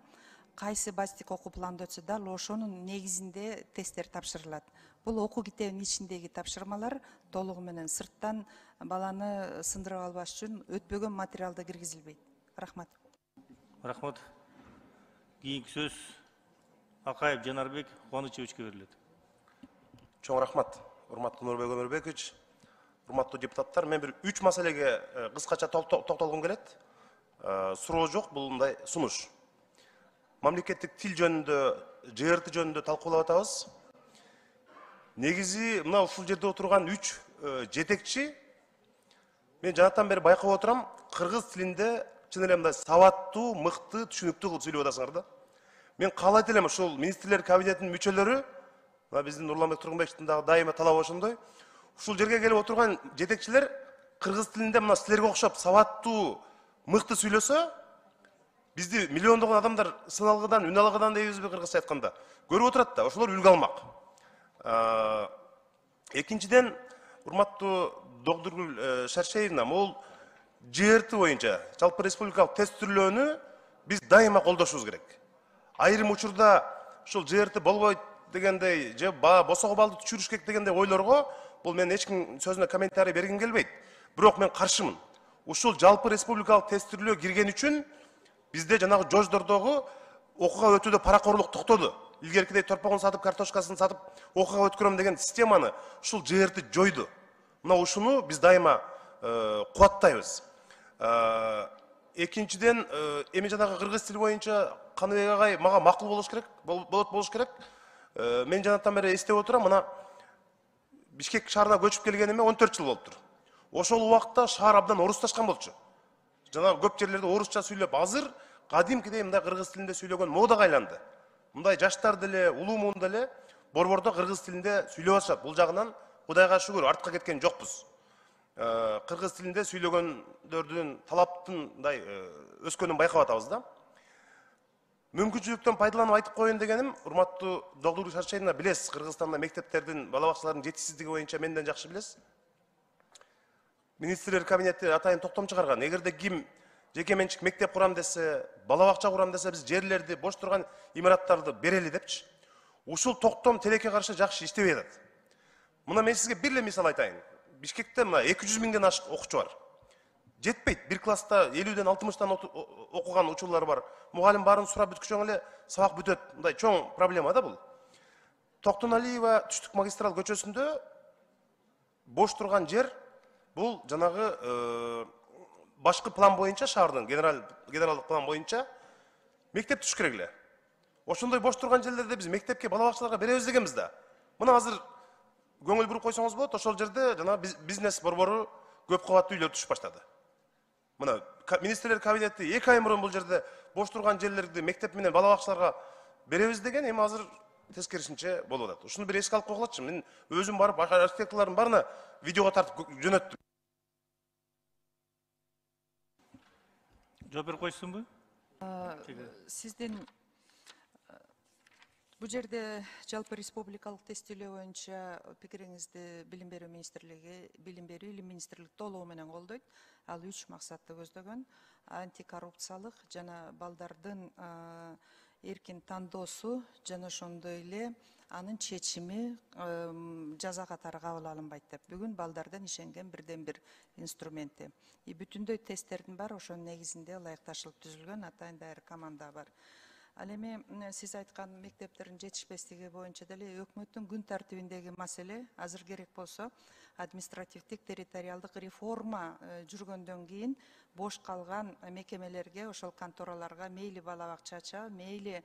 кайсы бастик окуу планды өтсө дал ошонун негизинде тесттер тапшырылат. Бул окуу китебинин ичиндеги тапшырмалар толугу менен сырттан баланы сындырып албаш үчүн өтпөгөн материалда киргизилбейт. Рахмат. Рахмат. Кийинки сөз Акаев Жанарбек Кубанычевичке берилет. Чоң рахмат. Урматтуу Нурбек Өмүрбекович, урматтуу депутаттар, мен бир 3 маселеге кыскача токтолгум келет. Суроо жок, бул мындай сунуш. Мамлекеттик тил жөнүндө, ЖРТ жөнүндө талкуулап атабыз. Негизи мына ушул жерде отурган 3 жетекчи мен жанаттан бери байкап отурам, кыргыз тилинде чын эле мындай сабаттуу, мыкты, түшүнүктүү кылып сүйлөп атасыңар да. Мен каалайт элем ушул министрлер кабинетинин мүчөлөрү, биздин Нурланбек Тургунбековичтин дагы дайыма талабы ошондой. Ушул жерге келип отурган жетекчилер кыргыз тилинде мына силерге окшоп сабаттуу, мыкты сүйлөсө, бизди миллиондогон адамдар сыналгыдан, үн алгыдан дейбизби кыргызча айтканда, көрүп отурат да, ошолор үлгү алмак. Экинчиден, урматтуу Догдургүл Шаршеевна, бул ЖРТ боюнча жалпы республикалык тестүрлөөнү биз дайыма колдошубуз керек. Айрым учурда ушул ЖРТ болбойт дегендей, же босого балды түшүрүш керек дегендей ойлорго, бул мен эч ким сөзүнө комментарий бергим келбейт. Бирок мен каршымын. Ушул жалпы республикалык тестүрлөө кирген үчүн бизде жанагы жождордогу окууга өтүүдө паракорлук токтоду. Илгеркидей торпогун сатып, картошкасын сатып окууга өткөрөм деген системаны ушул ЖРТ жойду. Мына ушуну биз дайыма кубаттайбыз. Экинчиден, эми жанагы кыргыз тили боюнча Каныбек агай мага макул болуш керек, болуш керек. Мен жанаттан бери эстеп отурам, мына Бишкек шаарына көчүп келгениме 14 жыл болуптур. Ошол убакта шаар абдан орусташкан болчу. Жанагы көп жерлерде орусча сүйлөп, азыр кадимкидей мындай кыргыз тилинде сүйлөгөн модага айланды. Мындай жаштар деле, улуу муун деле борбордо кыргыз тилинде сүйлөп атышат. Бул жагынан Кудайга шүгүр, артка кеткен жокпуз. Кыргыз тилинде сүйлөгөндөрдүн талаптын мындай өскөнүн байкап атабыз да. Мүмкүнчүлүктөн пайдаланып айтып коеюн дегеним, урматтуу Догдургүл Шаршеевна, билесиз, Кыргызстанда мектептердин, бала бакчалардын жетишсиздиги боюнча менден жакшы билесиз. Министрлер кабинети атайын токтом чыгарган. Эгерде ким жеке менчик мектеп курам десе, бала бакча курам десе, биз жерлерди, бош турган имараттарды берели депчи. ушул токтом тилекке каршы жакшы иштебей атат. Мына мен сизге бир эле мисал айтайын. Бишкекте мына 200 миңден ашык окуучу бар. Жетпейт. Bir класста 50-ден 60-тан окуган учурлар бар. Мугалим барын сурап бүткүчөң эле сабак бүтөт. Мындай чоң проблема да бул. Токтоналиева түштүк магистрал көчөсүндө бош турган жер бул жанагы башкы план боюнча шаардын генералдык план боюнча мектеп түш керек эле. Ошондой бош турган жерлерде биз мектепке бала бакчаларга беребиз дегенбиз да. Мына азыр көңүл буруп койсоңуз болот, ошол жерде жана бизнес борбору көп кабаттуу үйлөр түшүп баштады. Мына министрлер кабинети 2 ай мурун бул жерде бош турган жерлерди мектеп менен бала бакчаларга беребиз деген, эми азыр тескерисинче болуп атат. Ушуну бир эске алып койгулачы. Мен өзүм барып архитекторлордун баарына видеого тартып жөнөттүм. Жооп берип койсунбу? Сиздин бу жерде жалпы республикалык тестилөө боюнча пикириңизди билим берүү министрлиги, билим берүү илим министрлиги толугу менен колдойт. Ал 3 максатты көздөгөн: антикоррупциялык жана балдардын эркин тандоосу жана ошондой эле анын чечими жаза катары кабыл алынбайт деп. Бүгүн балдардан ишенген бирден бир инструменти. Бүтүндөй тесттердин баары ошонун негизинде ылайыкташылып түзүлгөн атайын дайыр команда бар. Ал эми сиз айткан мектептердин жетишпестиги боюнча деле өкмөттүн күн тартибиндеги маселе азыр керек болсо административдик территориалдык реформа жүргөндөн кийин бош калган мекемелерге, ошол контораларга мейли бала бакча ачабы, мейли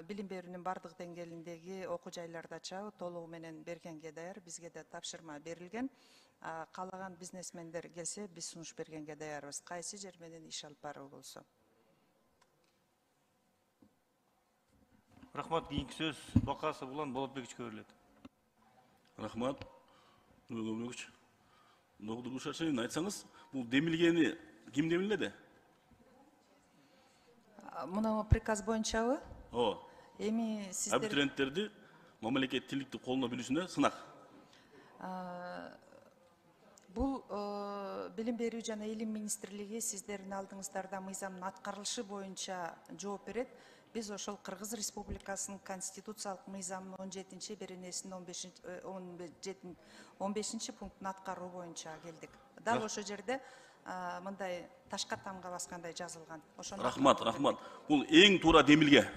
билим берүүнүн бардык деңгээлиндеги окуу жайларды ачабы толугу менен бергенге даяр. Бизге да тапшырма берилген. Каалаган бизнесмендер келсе биз сунуш бергенге даярбыз. Кайсы жер менен иш алып баруу болсо. Рахмат. Кийинки сөз Бакасов Улан Болотбековичке берилет. Рахмат. Нурбекович. Доктор Шаршеевна, айтсаңыз, бул демилгени ким демилдеди? Мына приказ боюнчабы? Ооба. Эми сиздер абитуриенттерди мамлекеттиликти колуна билүүсүнө сынак. Бул билим берүү жана илим министрлиги сиздердин алдыңыздарда мыйзамдын аткарылышы боюнча жооп берет. Biz ошол Кыргыз Республикасынын конституциялык мыйзамынын 17-чи беренесинин 15-чи пунктун аткаруу боюнча келдик. Дал ошол жерде мындай ташка тамга баскандай жазылган. Рахмат, рахмат. Бул эң туура демилге.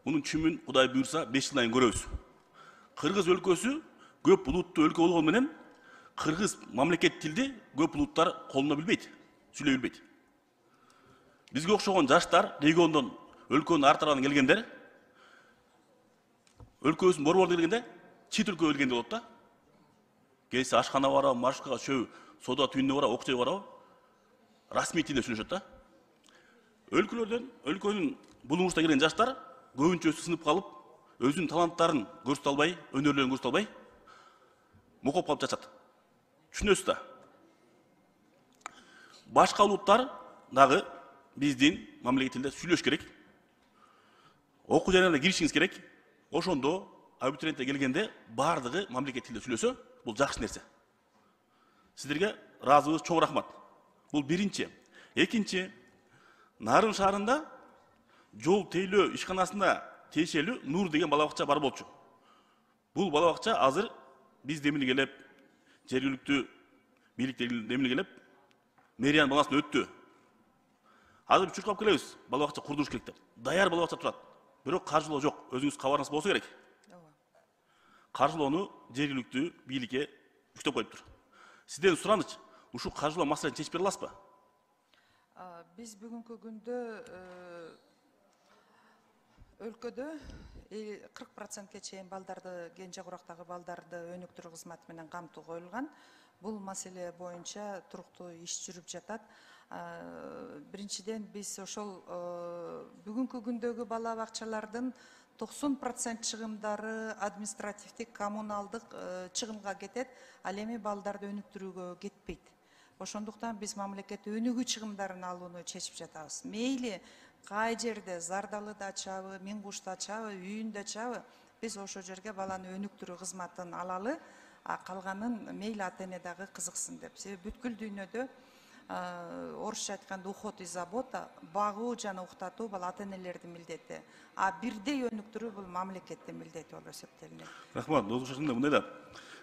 Мунун чүмүн Кудай буйрса 5 жылдан көрөбүз. Кыргыз өлкөсү көп булуттуу өлкө болгону менен кыргыз мамлекет тилди көп булуттар колуна билбейт, сүйлөй билбейт. Бизге окшогон жаштар региондон өлкөнүн ар тарабынан келгендер, өлкөбүздүн борборунда келгенде, чет өлкөгө келгенде болот да. Келсе ашкана барабы, маршруткага чөбү, соода түйүнүнө барабы, окуу жайга барабы, расмий тилде сүйлөшөт да. Өлкөлөрдөн, өлкөнүн булуңушта келген жаштар көбүнчөсү сынып калып, өзүнүн таланттарын көрсөтө албай, өнөрлөрүн көрсөтө албай, мокоп калып жатат. Түшүнөсүз да. Башка улуттар дагы биздин мамлекет тилде сүйлөш керек. Окуу жайларына киришиңиз керек. Ошондо абитуриенттер келгенде бардыгы мамлекет тилде сүйлөсө, бул жакшы нерсе. Сиздерге ыраазыбыз, чоң рахмат. Бул биринчи. Экинчи, Нарын шаарында жол тейлөө ишканасына тиешелүү Нур деген бала бакча бар болчу. Бул бала бакча азыр биз демилгелеп, жергиликтүү бийликтер демилгелеп, мэриянын баласына өттү. Азыр чуркап келебиз, бала бакча курдуруш керек деп. Даяр бала бакча турат. Бирок каржылоо жок. Өзүңүз кабарыңыз болсо керек. Каржылоону жергиликтүү бийликке жүктөп коюптур. Сизден сураныч, ушул каржылоо маселени чечип бере аласызбы? Биз бүгүнкү күндө өлкөдө 40%ке чейин балдарды, кенже курактагы балдарды өнүктүрүү кызматы менен камтуу коюлган. Бул маселе боюнча туруктуу иш жүрүп жатат. Биринчиден биз ошол бүгүнкү күндөгү бала бакчалардын 90% чыгымдары административдик, коммуналдык чыгымга кетет, ал эми балдарды өнүктүрүүгө кетпейт. Ошондуктан биз мамлекет өнүгүү чыгымдарын алууну чечип жатабыз. Мейли кай жерде Зардалыда ачабы, Миңгушта ачабы, үйүндө ачабы, биз ошол жерге баланы өнүктүрүү кызматын алалы, калганын мейли ата эне дагы кызыксын деп. Себеби бүткүл дүйнөдө орусча айтканда уход и забота, багуу жана уктатуу бул ата энелердин милдети. А бирдей өнүктүрүү бул мамлекеттин милдети болуп эсептелинет. Рахмат. Доктор Шашында мындай да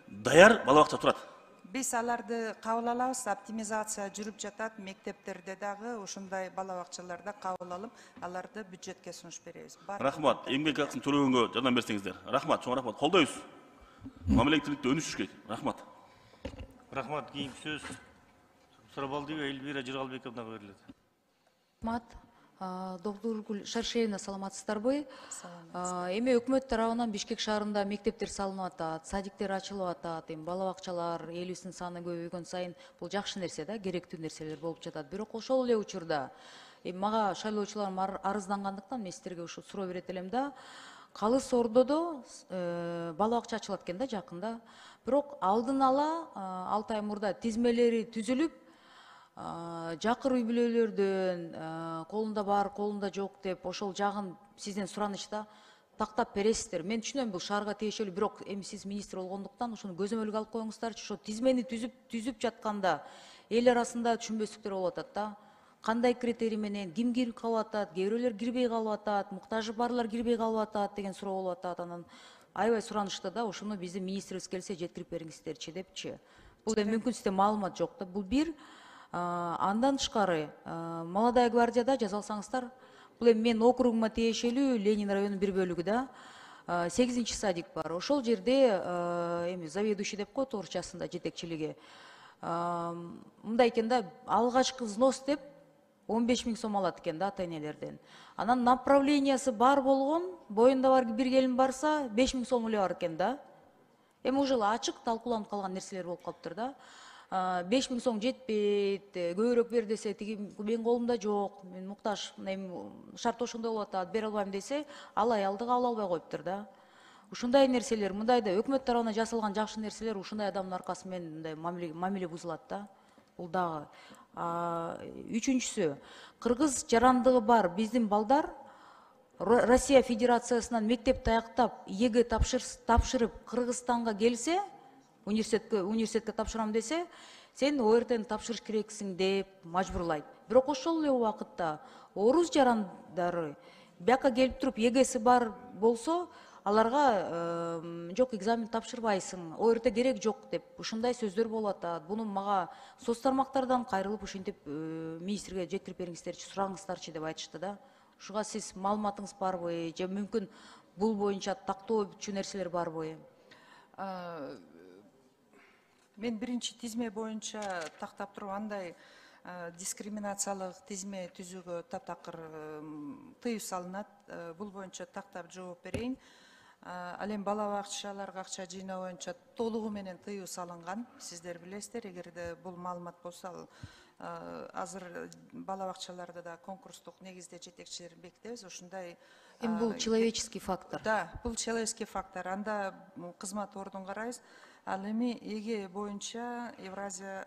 даяр бала бакча турат. Биз аларды кабыл алабыз, оптимизация жүрүп жатат, мектептерде дагы ушундай бала бакчаларда кабыл алып, аларды бюджетке сунуш беребиз. Рахмат. Эмгек акысын төлөгөнгө жардам берсеңиздер. Рахмат, чоң рахмат. Колдойбуз. Мамлекеттиликте өнүшүш керек. Рахмат. Рахмат. Кийинки сөз Сурабалдиева Эльвира Жыргалбековнага берилет. Рахмат. Доктор Шаршеевна, саламатсыздарбы? Эми өкмөт тарабынан Бишкек шаарында мектептер салынып атат, садиктер ачылып атат, бала бакчалар элибиздин саны көбөйгөн сайын бул жакшы нерсе да, керектүү нерселер болуп жатат. Бирок ошол эле учурда мага шайлоочуларым арыздангандыктан мен сиздерге ушу суроо берет элем да. Калыс Ордодо бала бакча ачылат экен да жакында. Бирок алдын ала 6 ай мурда тизмелери түзүлүп, жакыр үй бүлөлөрдөн колунда бар, колунда жок деп ошол жагын сизден суранычта тактап бересиздер. Мен түшүнөм, бул шаарга тиешелүү, бирок эми сиз министр болгондуктан ошону көзөмөлгө алып коюңуздарчы. Ошо тизмени түзүп жатканда эл арасында түшүнбөстүктөр болуп атат да. Кандай критерий менен ким кирип калып атат, кээ бирөөлөр кирбей калып атат, муктажы барлар кирбей калып атат деген суроо болуп атат. Анан аябай суранычта да, ошону биздин министрибиз келсе жеткирип бериңиздерчи депчи. Бул эми мүмкүн сизде маалымат жок да. Бул бир. Андан тышкары Молодая гвардияда жазалсаңыздар, бул эми менин округума тиешелүү Ленин районунун бир бөлүгү да. 8-чи садик бар. Ошол жерде эми заведующий деп коет орусчасында жетекчилиги. Мындай экен да, алгачкы взнос деп 15 000 сом алат экен да ата энелерден. Анан направлениясы бар болгон, боюнда бар бир келин барса 5 000 сом эле бар экен да. Эми уже ачык талкууланып калган нерселер болуп калыптыр да. 5 000 сом жетпейт, көбүрөөк бер десе, тиги менин колумда жок, мен муктаж, шарт ошондой болуп атат, бере албайм десе, ал аялды кабыл албай коюптур да. Ушундай нерселер, мындай да өкмөт тарабынан жасалган жакшы нерселер ушундай адамдын аркасы менен мындай мамиле бузулат да. Бул дагы. Үчүнчүсү, кыргыз жарандыгы бар биздин балдар Россия Федерациясынан мектеп таяктап, ЕГЭ тапшырып Кыргызстанга келсе, университетке тапшырам десе, сен ОРТны тапшырыш керексиң деп мажбурлайт. Бирок ошол эле убакытта орус жарандары бияка келип туруп ЕГЭси бар болсо, аларга жок, экзамен тапшырбайсың, ОРТ керек жок деп ушундай сөздөр болуп атат. Буну мага соц тармактардан кайрылып ушинтип министрге жеткирип бериңиздерчи, сураңыздарчы деп айтышты да. Ушуга сиз маалыматыңыз барбы, же мүмкүн бул боюнча тактоочу нерселер барбы? Мен биринчи тизме боюнча тактап туруп андай дискриминациялык тизме түзүүгө таптакыр тыюу салынат. Бул боюнча тактап жооп берейин. Ал эми бала бакчаларга акча жыйноо боюнча толугу менен тыюу салынган. Сиздер билесиздер, эгерде бул маалымат болсо, азыр бала бакчаларда да конкурстук негизде жетекчилерин бекитебиз. Ушундай Бул человеческий фактор. Да, бул человеческий фактор. Анда кызмат ордун карайбыз. Ал эми эге боюнча Евразия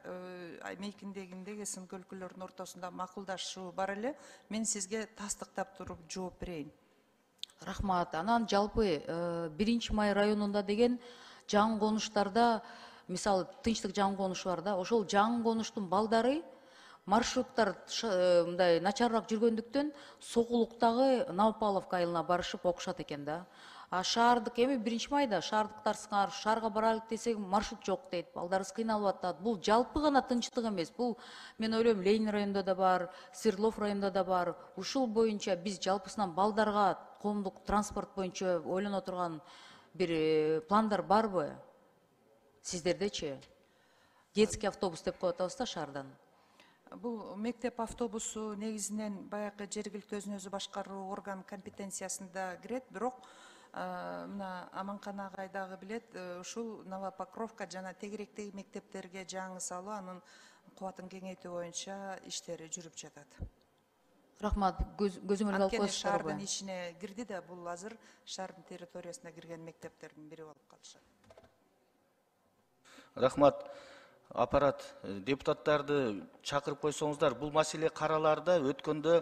мейкиндегиндеги сынк өлкөлөрдүн ортосунда макулдашуу бар эле. Мен сизге тастыктап туруп жооп берейин. Рахмат. Анан жалпы 1 май районунда деген жаңы конуштарда, мисалы тынчтык жаңы конушу бар да, ошол жаңы конуштун балдары маршруттар мындай начарыраак жүргөндүктөн Сокулуктагы Новопавловка айылына барышып окушат экен да. А шаардык эми 1 майда шаардыктар сыңар, шаарга барайлык десек маршрут жок дейт, балдарыбыз кыйналып атат. Бул жалпы гана тынчтык эмес. Бул мен ойлойм Ленин районунда да бар, Свердлов районунда да бар. Ушул боюнча биз жалпысынан балдарга коомдук транспорт боюнча ойлоно турган бир пландар барбы? Сиздердечи? Детский автобус деп коюп атабыз да шаардан. Бул мектеп автобусу негизинен баягы жергиликтүү өзүн өзү башкаруу орган компетенциясында кирет, бирок мына Аманкан агай дагы билет, ушул Новопокровка жана тегеректеги мектептерге жаңы салуу, анын кубатын кеңейтүү боюнча иштери жүрүп жатат. Рахмат, көзөмөлгө алып коесуздарбы? Шаардын ичине кирди да, бул азыр шаардын территориясына кирген мектептердин бири болуп калышат. Рахмат. Аппарат депутаттарды чакырып койсоңуздар, бул маселе караларда өткөндө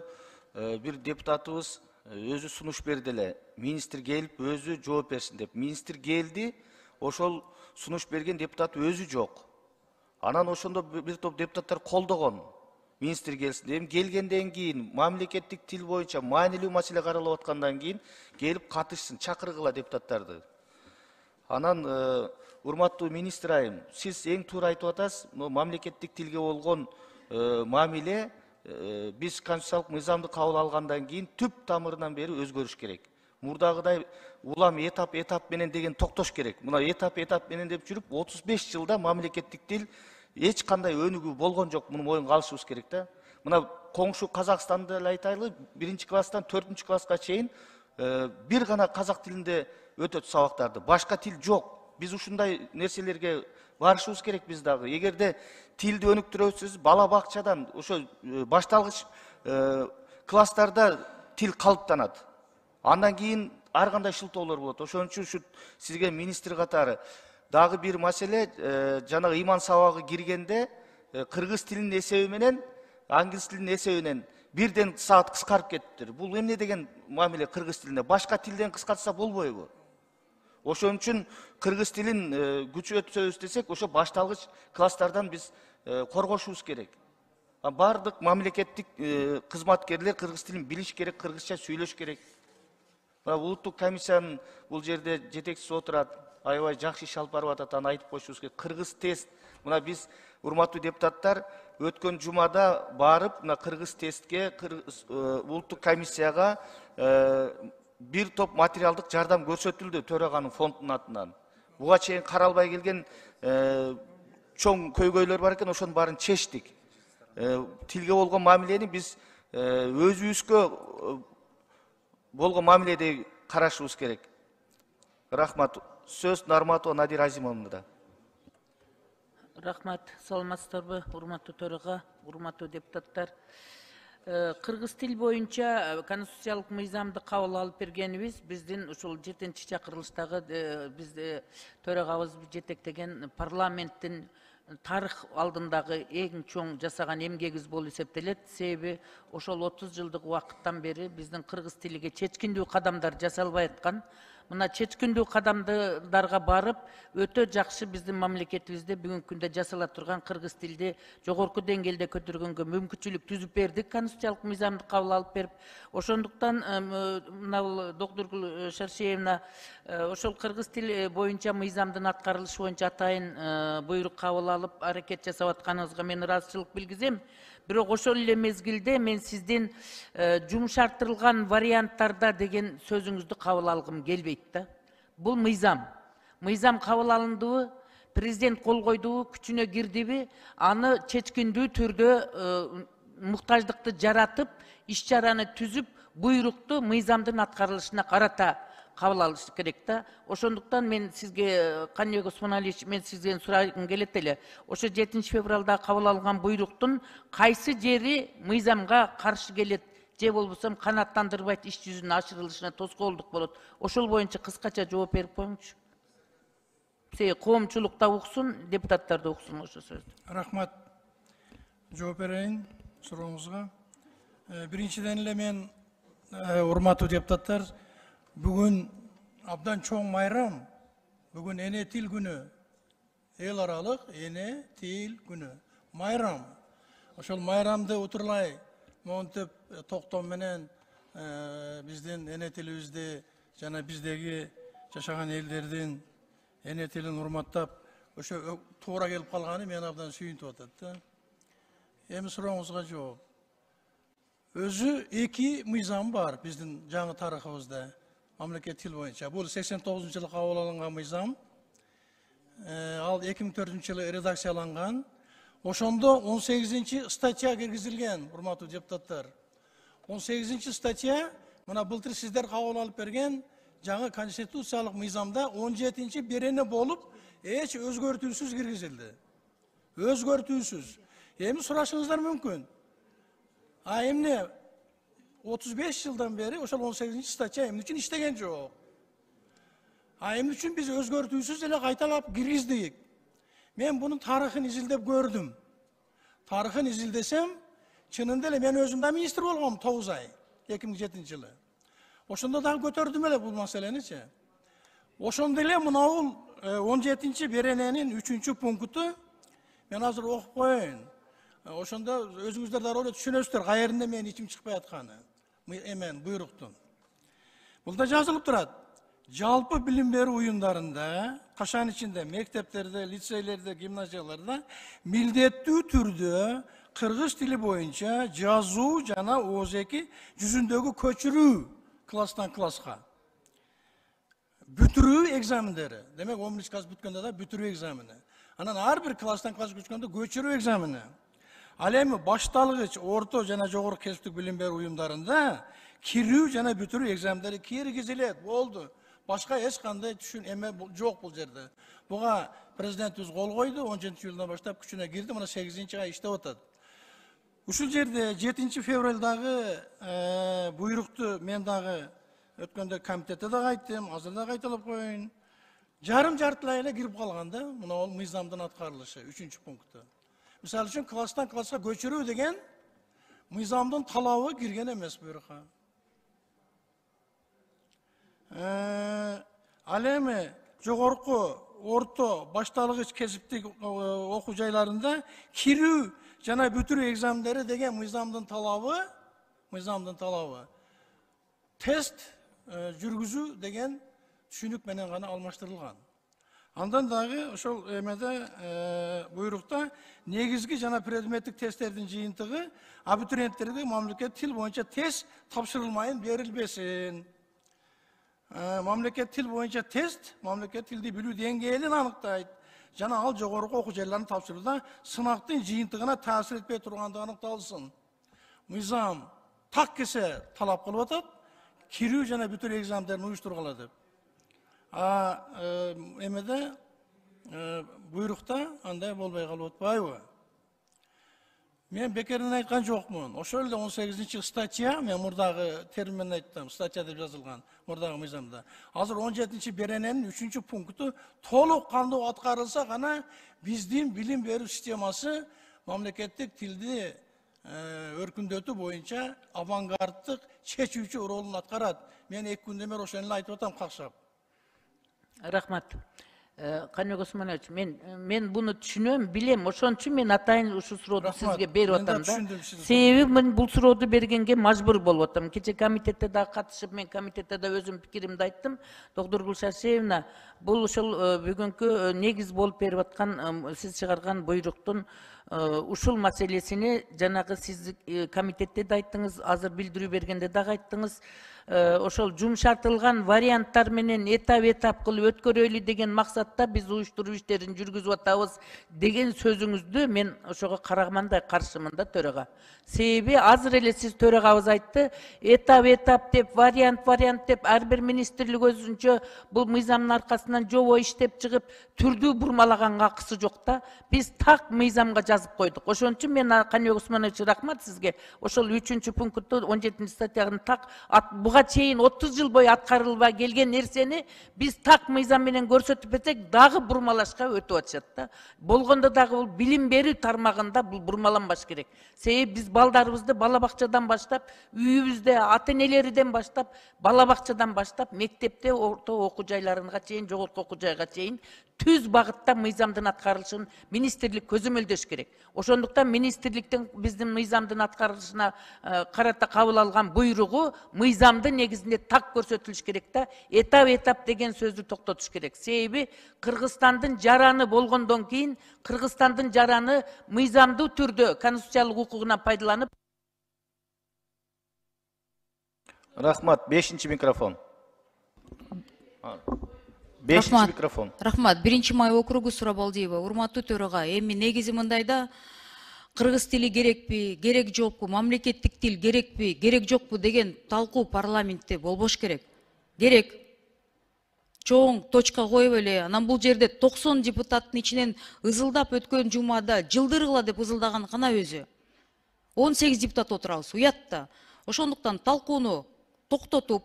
бир депутатыбыз өзү сунуш берди эле. Министр келип өзү жооп берсин деп. Министр келди, ошол сунуш берген депутат өзү жок. Анан ошондо бир топ депутаттар колдогон. министр келсин дедим. Келгенден кийин мамлекеттик тил боюнча маанилүү маселе каралып аткандан кийин келип катышсын, чакыргыла депутаттарды. Анан урматтуу министр айым, сиз эң туура айтып атасыз. Мамлекеттик тилге болгон мамиле биз конституциялык мыйзамды кабыл алгандан кийин түп тамырынан бери өзгөрүш керек. Мурдагыдай улам этап менен деген токтош керек. Мына этап менен деп жүрүп 35 жылда мамлекеттик тил эч кандай өнүгүү болгон жок. Муну моюнга алышыбыз керек да. Мына коңшу Казакстанды эле айтайлы, 1-класстан 4-класска чейин бир гана казак тилинде өтөт сабактарды. Башка тил жок. Биз ушундай нерселерге барышыбыз керек биз дагы. Эгерде тилди өнүктүрөсүз, бала бакчадан ошо башталгыч класстарда тил калыптанат. Андан кийин ар кандай шылтоолор болот. Ошон үчүн ушу сизге министр катары дагы бир маселе, жанагы ыйман сабагы киргенде кыргыз тилинин эсеби менен англис тилинин эсебинен бирден саат кыскарып кетиптир. Бул эмне деген мамиле кыргыз тилинде? Башка тилден кыскартса болбойбу? Ошон үчүн кыргыз тилин күчөтөбүз десек, ошо башталгыч класстардан биз коргошубуз керек. Бардык мамлекеттик кызматкерлер кыргыз тилин билиш керек, кыргызча сүйлөш керек. Улуттук комиссиянын бул жерде жетекчиси отурат, аябай жакшы иш алып барып атат, аны айтып коюшубуз керек. Кыргыз тест. Мына биз урматтуу депутаттар өткөн жумада барып, мына кыргыз тестке, улуттук комиссияга бир топ материалдык жардам көрсөтүлдү төраганын фондунун атынан. Буга чейин каралбай келген чоң көйгөйлөр бар экен, ошонун баарын чечтик. Тилге болгон мамилени биз өзүбүзгө болгон мамиледей карашыбыз керек. Рахмат. Сөз Нарматова Надир Азимовнада. Рахмат. Саламатсыздарбы, урматтуу төрага, урматтуу депутаттар. Кыргыз тил боюнча конституциялык мыйзамды кабыл алып бергенибиз биздин ушул 7-чакырылыштагы бизди төрагабыз жетектеген парламенттин тарых алдындагы эң чоң жасаган эмгегибиз болуп эсептелет. Себеби ошол 30 жылдык убакыттан бери биздин кыргыз тилиге чечкиндүү кадамдар жасалбай аткан. Мына чечкиндүү кадамдарга барып, өтө жакшы биздин мамлекетибизде бүгүнкү күндө жасала турган кыргыз тилди жогорку деңгээлде көтөргөнгө мүмкүнчүлүк түзүп бердик, конституциялык мыйзамды кабыл алып берип. Ошондуктан мына доктор Шаршеевна ошол кыргыз тили боюнча мыйзамдын аткарылышы боюнча атайын буйрук кабыл алып аракет жасап атканыңызга мен ыраазычылык билгизем. Бирок ошол эле мезгилде мен сиздин жумшартылган варианттарда деген сөзүңүздү кабыл алгым келбейт да. Бул мыйзам. Мыйзам кабыл алындыбы, президент кол койдубу, күчүнө кирдиби, аны чечкиндүү түрдө муктаждыкты жаратып, иш чараны түзүп, буйрукту мыйзамдын аткарылышына карата кабыл алыш керек да. Ошондуктан мен сизге, Каныбек Осмоналиевич, мен сизден сурагым келет эле. Ошо 7 февралда кабыл алган буйруктун кайсы жери мыйзамга каршы келет, же болбосо канааттандырбайт, иш жүзүнүн ашырылышына тоскоолдук болот. Ошол боюнча кыскача жооп берип коюңузчу. Коомчулук да уксун, депутаттар да уксун ошо сөздү. Рахмат. Жооп берейин сурооңузга. Биринчиден эле мен, урматтуу депутаттар, бүгүн абдан чоң майрам, бүгүн эне тил күнү, эл аралык эне тил күнү, майрам. Ошол майрамды утурлай, монтип токтом менен биздин эне тилибизди жана биздеги жашаган элдердин эне тилин урматтап, ошо туура келип калганы мен абдан сүйүнтүп атат да. Эми сурооңузга жооп. Өзү 2 мыйзам бар биздин жаңы тарыхыбызда. Мамлекет тил боюнча. Бул 89 жылы кабыл алынган мыйзам. Ал 2004 жылы редакцияланган. Ошондо 18 статья киргизилген, урматтуу депутаттар. 18 статья, мына былтыр сиздер кабыл алып берген жаңы конституциялык мыйзамда 17 берене болуп, эч өзгөртүүсүз киргизилди. Өзгөртүүсүз. Эми сурашыңыздар мүмкүн. Эмне 35 жылдан бери ошол 18 статья эмне үчүн иштеген жок? Эмне үчүн биз өзгөртүүсүз эле кайталап киргиздик? Мен бунун тарыхын изилдеп көрдүм. Тарыхын изилдесем, чынында эле мен өзүм да министр болгом 9 ай, 2007 жылы. Ошондо дагы көтөрдүм эле бул маселени. Ошондо эле мына 17 берененин 3 пункту мен азыр окуп коеюн. ошондо өзүңүздөр да ойлоп түшүнөсүздөр каеринде менин ичим чыкпай атканы. Эмен буйруктун. Бул да жазылып турат. Жалпы билим берүү уюмдарында, кашан ичинде, мектептерде, лицейлерде, гимназияларда милдеттүү түрдө кыргыз тили боюнча жазуу жана ооз-2 жүзүндөгү көчүрүү класстан класска. Бүтүрүү экзамендери. Демек 11 класс бүткөндө да бүтүрүү экзамени. Анан ар бир класстан класска көчкөндө көчүрүү экзамени. Ал эми башталгыч, орто жана жогорку кесиптик билим берүү уюмдарында кирүү жана бүтүрүү экзамендери киргизилет. Болду. Башка эч кандай түшүн эме жок бул жерде. Буга президентибиз кол койду, 17-жылдан баштап күчүнө кирди, мына 8-ай иштеп атат. Ушул жерде 7 февралдагы буйрукту мен дагы өткөндө комитетте да айттым, азыр да кайталап коеюн. Жарым-жартылай эле кирип калган да, мына ол мыйзамдын аткарылышы 3 пункту. Мисалы үчүн класстан класска көчүрүү деген мыйзамдын талабы кирген эмес буйрукка. Ал эми жогорку, орто, башталгыч кесиптик окуу жайларында кирүү жана бүтүрүү экзамендери деген мыйзамдын талабы тест жүргүзүү деген түшүнүк менен гана алмаштырылган. Андан дагы ошол эмеде буйрукта негизги жана предметтик тесттердин жыйынтыгы абитуриенттерге мамлекет тил боюнча тест тапшырылмайын берилбесин. Мамлекет тил боюнча тест мамлекет тилди билүү деңгээлин аныктайт жана ал жогорку окуу жайларын тапшырууда сынактын жыйынтыгына таасир этпей тургандыгы аныкталсын. Мыйзам так кесе талап кылып атат, кирүү жана бүтүрүү экзамендерин уюштургула деп. Эмеде буйрукта андай болбой калып атпайбы? Мен бекерден айткан жокмун. Ошол эле 18 статья, мен мурдагы термин айттым, статья деп жазылган, мурдагы мыйзамда. Азыр 17 берененин 3 пункту толук кандуу аткарылса гана биздин билим берүү системасы мамлекеттик тилди өркүндөтүү боюнча авангарддык чечүүчү ролун аткарат. Мен 2 күндөн бери ошону эле айтып атам какшап. Рахмат. Каныбек Осмонович, мен буну түшүнөм, билем, ошон үчүн мен атайын ушул сурооду сизге берип атам да. Себеби мен бул сурооду бергенге мажбур болуп атам. Кече комитетте да катышып, мен комитетте да өзүм пикиримди айттым. Доктор Шаршеевна, бул ошол бүгүнкү негиз болуп берип аткан сиз чыгарган буйруктун ушул маселесини жанагы сиз комитетте да айттыңыз, азыр билдирүү бергенде дагы айттыңыз. Ошол жумшартылган варианттар менен этап кылып өткөрөлү деген максатта биз уюштуруу иштерин жүргүзүп атабыз деген сөзүңүздү мен ошого карагандай каршымын да төрага. Себеби азыр эле сиз төрагабыз айтты, этап деп, вариант деп ар бир министрлик өзүнчө бул мыйзамдын аркасынан жобо иштеп чыгып түрдүү бурмалаганга акысы жок да. Биз так мыйзамга жазып койдук. Ошон үчүн мен Каныбек Осмонович рахмат сизге. Ошол 3 пунктту 17 статьянын так буга чейин 30 жыл бою аткарылбай келген нерсени биз так мыйзам менен көрсөтүп берсек дагы бурмалашка өтүп атышат да. Болгондо дагы бул билим берүү тармагында бул бурмаланбаш керек. Себеби биз балдарыбызды бала бакчадан баштап, үйүбүздө ата-энелериден баштап, бала бакчадан баштап, мектепте, орто окуу жайларына чейин, жогорку окуу жайга чейин түз багытта мыйзамдын аткарылышын министрлик көзөмөлдөш керек. Ошондуктан министрликтин биздин мыйзамдын аткарылышына карата кабыл алган буйругу мыйзамдын негизинде так көрсөтүлүш керек да. Этап деген сөздү токтотуш керек. Себеби Кыргызстандын жараны болгондон кийин Кыргызстандын жараны мыйзамдуу түрдө конституциялык укугунан пайдаланып. Рахмат, 5-чи микрофон. 5-чи микрофон. Рахмат, 1-май округу Сурабалдиева. Урматтуу төрага, эми негизи мындайда кыргыз тили керекпи, керек жокпу, мамлекеттик тил керекпи, керек жокпу деген талкуу парламентте болбош керек. Керек. Чоң точка коюп эле, анан бул жерде 90 депутаттын ичинен ызылдап өткөн жумада жылдыргыла деп ызылдаган кана өзү. 18 депутат отурабыз, уят да. Ошондуктан талкууну токтотуп,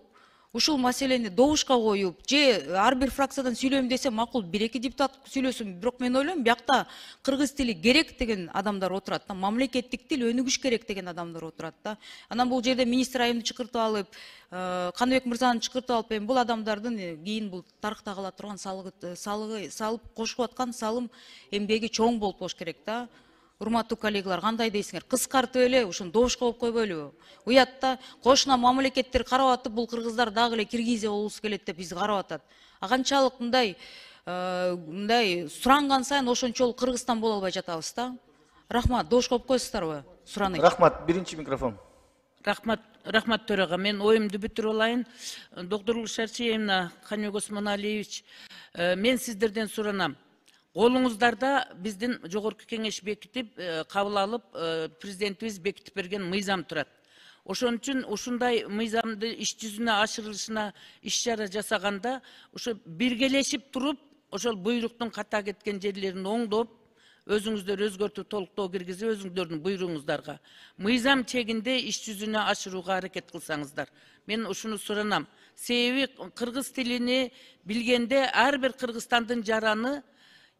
ушул маселени добушка коюп, же ар бир фракциядан сүйлөйм десе макул 1-2 депутат сүйлөсүн, бирок мен ойлойм, биякта кыргыз тили керек деген адамдар отурат да, мамлекеттик тил өнүгүш керек деген адамдар отурат да. Анан бул жерде министр айымды чакыртып алып, Каныбек мырзаны чакыртып алып, бул адамдардын кийин бул тарыхта кала турган салып кошуп аткан салым эмгеги чоң болуп болуш керек да. урматтуу коллегалар, кандай дейсиңер? Кыскартып эле ушуну добуш кылып койбойлубу? Уятта кошуна мамлекеттер карап атып, бул кыргыздар дагы эле Киргизия болбосу келет деп бизди карап атат. А канчалык мындай суранган сайын ошончолук Кыргызстан боло албай жатабыз да. Рахмат, добуш кылып коесуздарбы? Сураныйт. Рахмат, биринчи микрофон. Рахмат төрага. Мен оюмду бүтүрүп алайын. Доктор Шаршеевна, Каныбек Осмоналиевич, мен сиздерден суранам. Колуңуздарда биздин жогорку кеңеш бекитип, кабыл алып, президентибиз бекитип берген мыйзам турат. Ошон үчүн ушундай мыйзамды иш жүзүнө ашырылышына иш-чара жасаганда, ошо биргелешип туруп, ошол буйруктун ката кеткен жерлерин оңдоп, өзүңүздөр өзгөртүп толуктоо киргизип, өзүңүздөрдүн буйруңуздарга мыйзам чегинде иш жүзүнө ашырууга аракет кылсаңыздар. Мен ушуну суранам. Себеби кыргыз тилини билгенде ар бир Кыргызстандын жараны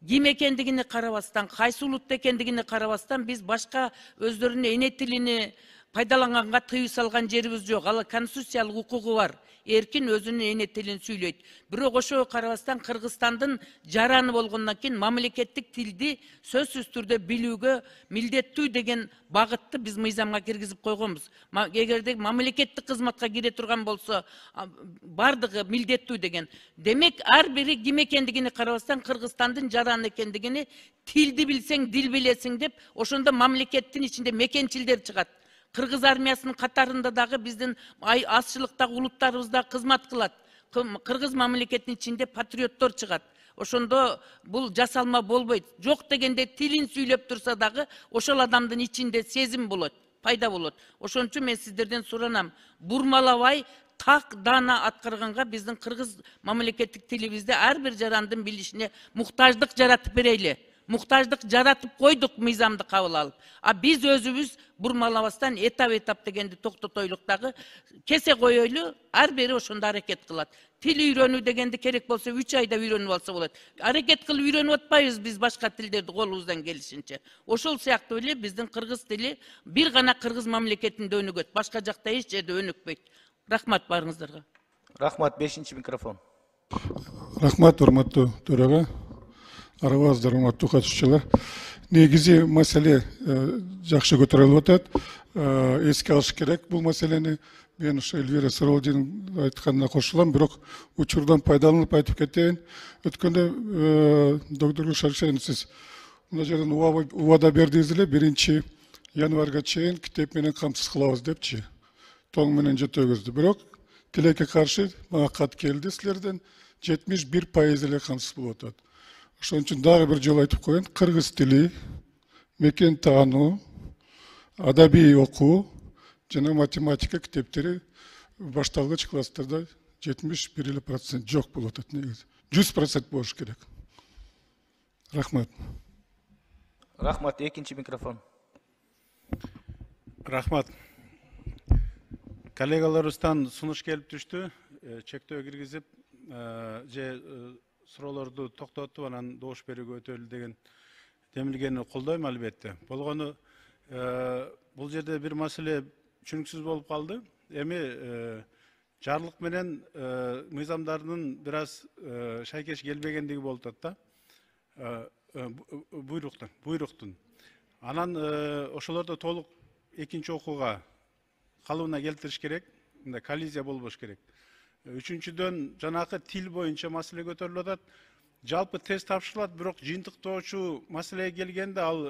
ким экендигине карабастан, кайсы улутта экендигине карабастан биз башка өздөрүнүн эне тилини пайдаланганга тыюу салган жерибиз жок. Ал конституциялык укугу бар. Эркин өзүнүн эне тилин сүйлөйт. Бирок ошого карабастан Кыргызстандын жараны болгондон кийин мамлекеттик тилди сөзсүз түрдө билүүгө милдеттүү деген багытты биз мыйзамга киргизип койгонбуз. Эгерде мамлекеттик кызматка кире турган болсо, бардыгы милдеттүү деген. Демек, ар бири ким экендигине карабастан Кыргызстандын жараны экендигини тилди билсең, дил билесиң деп, ошондо мамлекеттин ичинде мекенчилдер чыгат. Кыргыз армиясынын катарында дагы биздин азчылыктагы улуттарыбыз да кызмат кылат. Кыргыз мамлекетинин ичинде патриоттор чыгат. Ошондо бул жасалма болбойт. Жок дегенде тилин сүйлөп турса дагы ошол адамдын ичинде сезим болот, пайда болот. Ошон үчүн мен сиздерден суранам. Бурмалабай так даана аткарганга биздин кыргыз мамлекеттик тилибизде ар бир жарандын билишине муктаждык жаратып берейли. Муктаждык жаратып койдук мыйзамды кабыл алып. А биз өзүбүз бурмалабастан этап дегенди токтотойлук дагы кесе коелу, ар бири ошондо аракет кылат. Тил үйрөнүү дегенди керек болсо 3 айда үйрөнүп алса болот. Аракет кылып үйрөнүп атпайбыз биз башка тилдерди колубуздан келишинче. Ошол сыяктуу эле биздин кыргыз тили бир гана кыргыз мамлекетинде өнүгөт, башка жакта эч жерде өнүкпөйт. Рахмат барыңыздарга. Рахмат, 5-чи микрофон. Рахмат, урматтуу төрага. Арабаздар, урматтуу катышуучулар. Негизи маселе жакшы көтөрүлүп атат. Эске алыш керек бул маселени. Мен ошо Эльвира Саралдин айтканына кошулам, бирок учурдан пайдаланып айтып кетейин. Өткөндө доктор Шаршеевна, сиз мына жерден убада бердиңиз эле, 1 январга чейин китеп менен камсыз кылабыз депчи. Тоң менен жетөбүздү. Бирок тилекке каршы мага кат келди силерден, 71% эле камсыз болуп атат. Ошон үчүн дагы бир жолу айтып коеюн, кыргыз тили, мекен таануу, адабий окуу жана математика китептери башталгыч класстарда 71% жок болуп атат негизи. 100% болуш керек. Рахмат. Рахмат, 2-чи микрофон. Рахмат. Коллегаларыбыздан сунуш келип түштү. Чектөө киргизип, же суроолорду токтотуп анан добуш берүүгө өтөлү деген демилгени колдойм албетте. Болгону бул жерде бир маселе түшүнүксүз болуп калды. Эми жарлык менен мыйзамдардын бир аз шайкеш келбегендиги болуп атат да. Буйруктун. Анан ошолордо толук экинчи окууга калыбына келтириш керек. Мындай коллизия болбош керек. Үчүнчүдөн жанакы тил боюнча маселе көтөрүлүп атат. Жалпы тест тапшырылат, бирок жыйынтыктоочу маселеге келгенде ал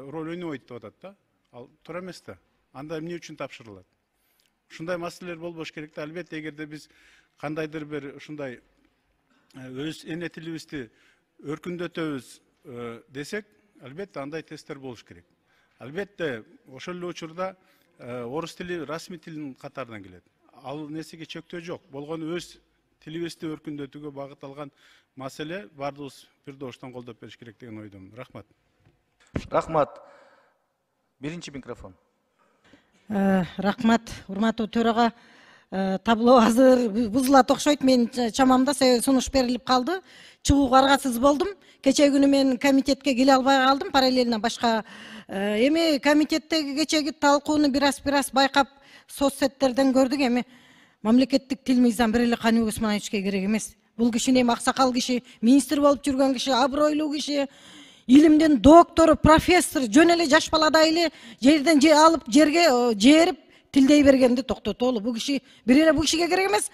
роль ойнобойт деп атат да. Ал туура эмес да. Анда эмне үчүн тапшырылат? Ушундай маселелер болбош керек да. Албетте, эгерде биз кандайдыр бир ушундай өз эне тилибизди өркүндөтөбүз десек, албетте андай тесттер болуш керек. Албетте, ошол эле учурда орус тили расмий тилдин катарынан келет. Ал нерсеге чектөө жок. Болгону өз тилибизди өркүндөтүүгө багытталган маселе бардыгыбыз бир добуштан колдоп бериш керек деген ойдомун. Рахмат. Рахмат. 1-чи микрофон. Рахмат, урматтуу төрага. Табло азыр бузулат окшойт. Мен чамамда сунуш берилип калды. Чыгууга аргасыз болдум. Кече күнү мен комитетке келе албай калдым. Параллельно башка эми комитеттеги кечеги талкууну бир аз байкап соцсеттерден көрдүк. Эми мамлекеттик тил мыйзам бир эле Каныбек Осмоновичке керек эмес. Бул киши эми аксакал киши, министр болуп жүргөн киши, абройлуу киши. илимдин доктору, профессор, жөн эле жаш баладай эле жерден алып жерге жээрип тилдей бергенди токтотолу. Бул киши бир эле бул кишиге керек эмес.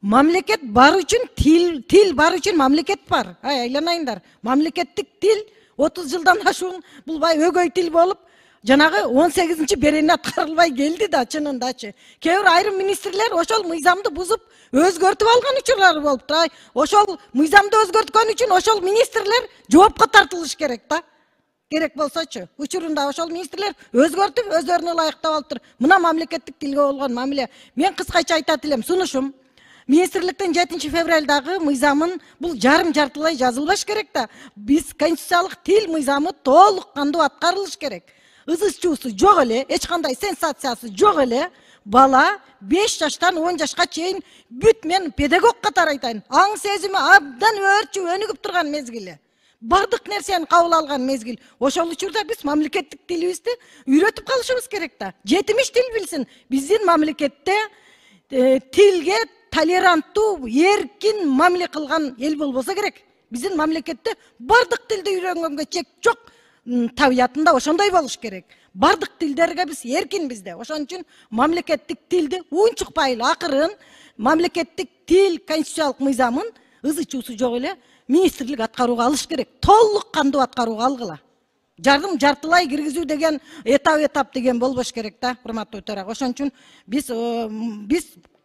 Мамлекет бар үчүн тил бар үчүн мамлекет бар. Айланайындар. Мамлекеттик тил 30 жылдан ашуун бул бай өгөй тил болуп, жанагы 18-чи берени аткарылбай келди да чынындачы. Кээ бир айрым министрлер ошол мыйзамды бузуп өзгөртүп алган учурлары болуптур. Ошол мыйзамды өзгөрткөн үчүн ошол министрлер жоопко тартылыш керек да. Керек болсочу. Учурунда ошол министрлер өзгөртүп, өздөрүнө ылайыктап алыптыр. Мына мамлекеттик тилге болгон мамиле. Мен кыскача айтат элем, сунушум. Министрликтен 7 февралдагы мыйзамын бул жарым-жартылай жазылбаш керек да. Биз конституциялык тил мыйзамы толук кандуу аткарылыш керек. Ызы-чуусу жок эле, эч кандай сенсациясы жок эле. Бала 5 жаштан 10 жашка чейин бүт мен педагог катары айтайын. Аң сезими абдан өрчүп өнүгүп турган мезгили. Бардык нерсени кабыл алган мезгил. Ошол учурда биз мамлекеттик тилибизди үйрөтүп калышыбыз керек да. Жетимиш тил билсин. Биздин мамлекетте тилге толеранттуу, эркин мамиле кылган эл болбосо керек. Биздин мамлекетте бардык тилди үйрөнгөнгө чек жок. Табиятында ошондой болуш керек. Бардык тилдерге биз эркинбизде. Ошон үчүн мамлекеттик тилди унчукпай эле акырын мамлекеттик тил конституциялык мыйзамын ызы-чуусу жок эле министрлик аткарууга алыш керек. Толук кандуу аткарууга алгыла. Жардым жартылай киргизүү деген этап деген болбош керек да, урматтуу төрага. Ошон үчүн биз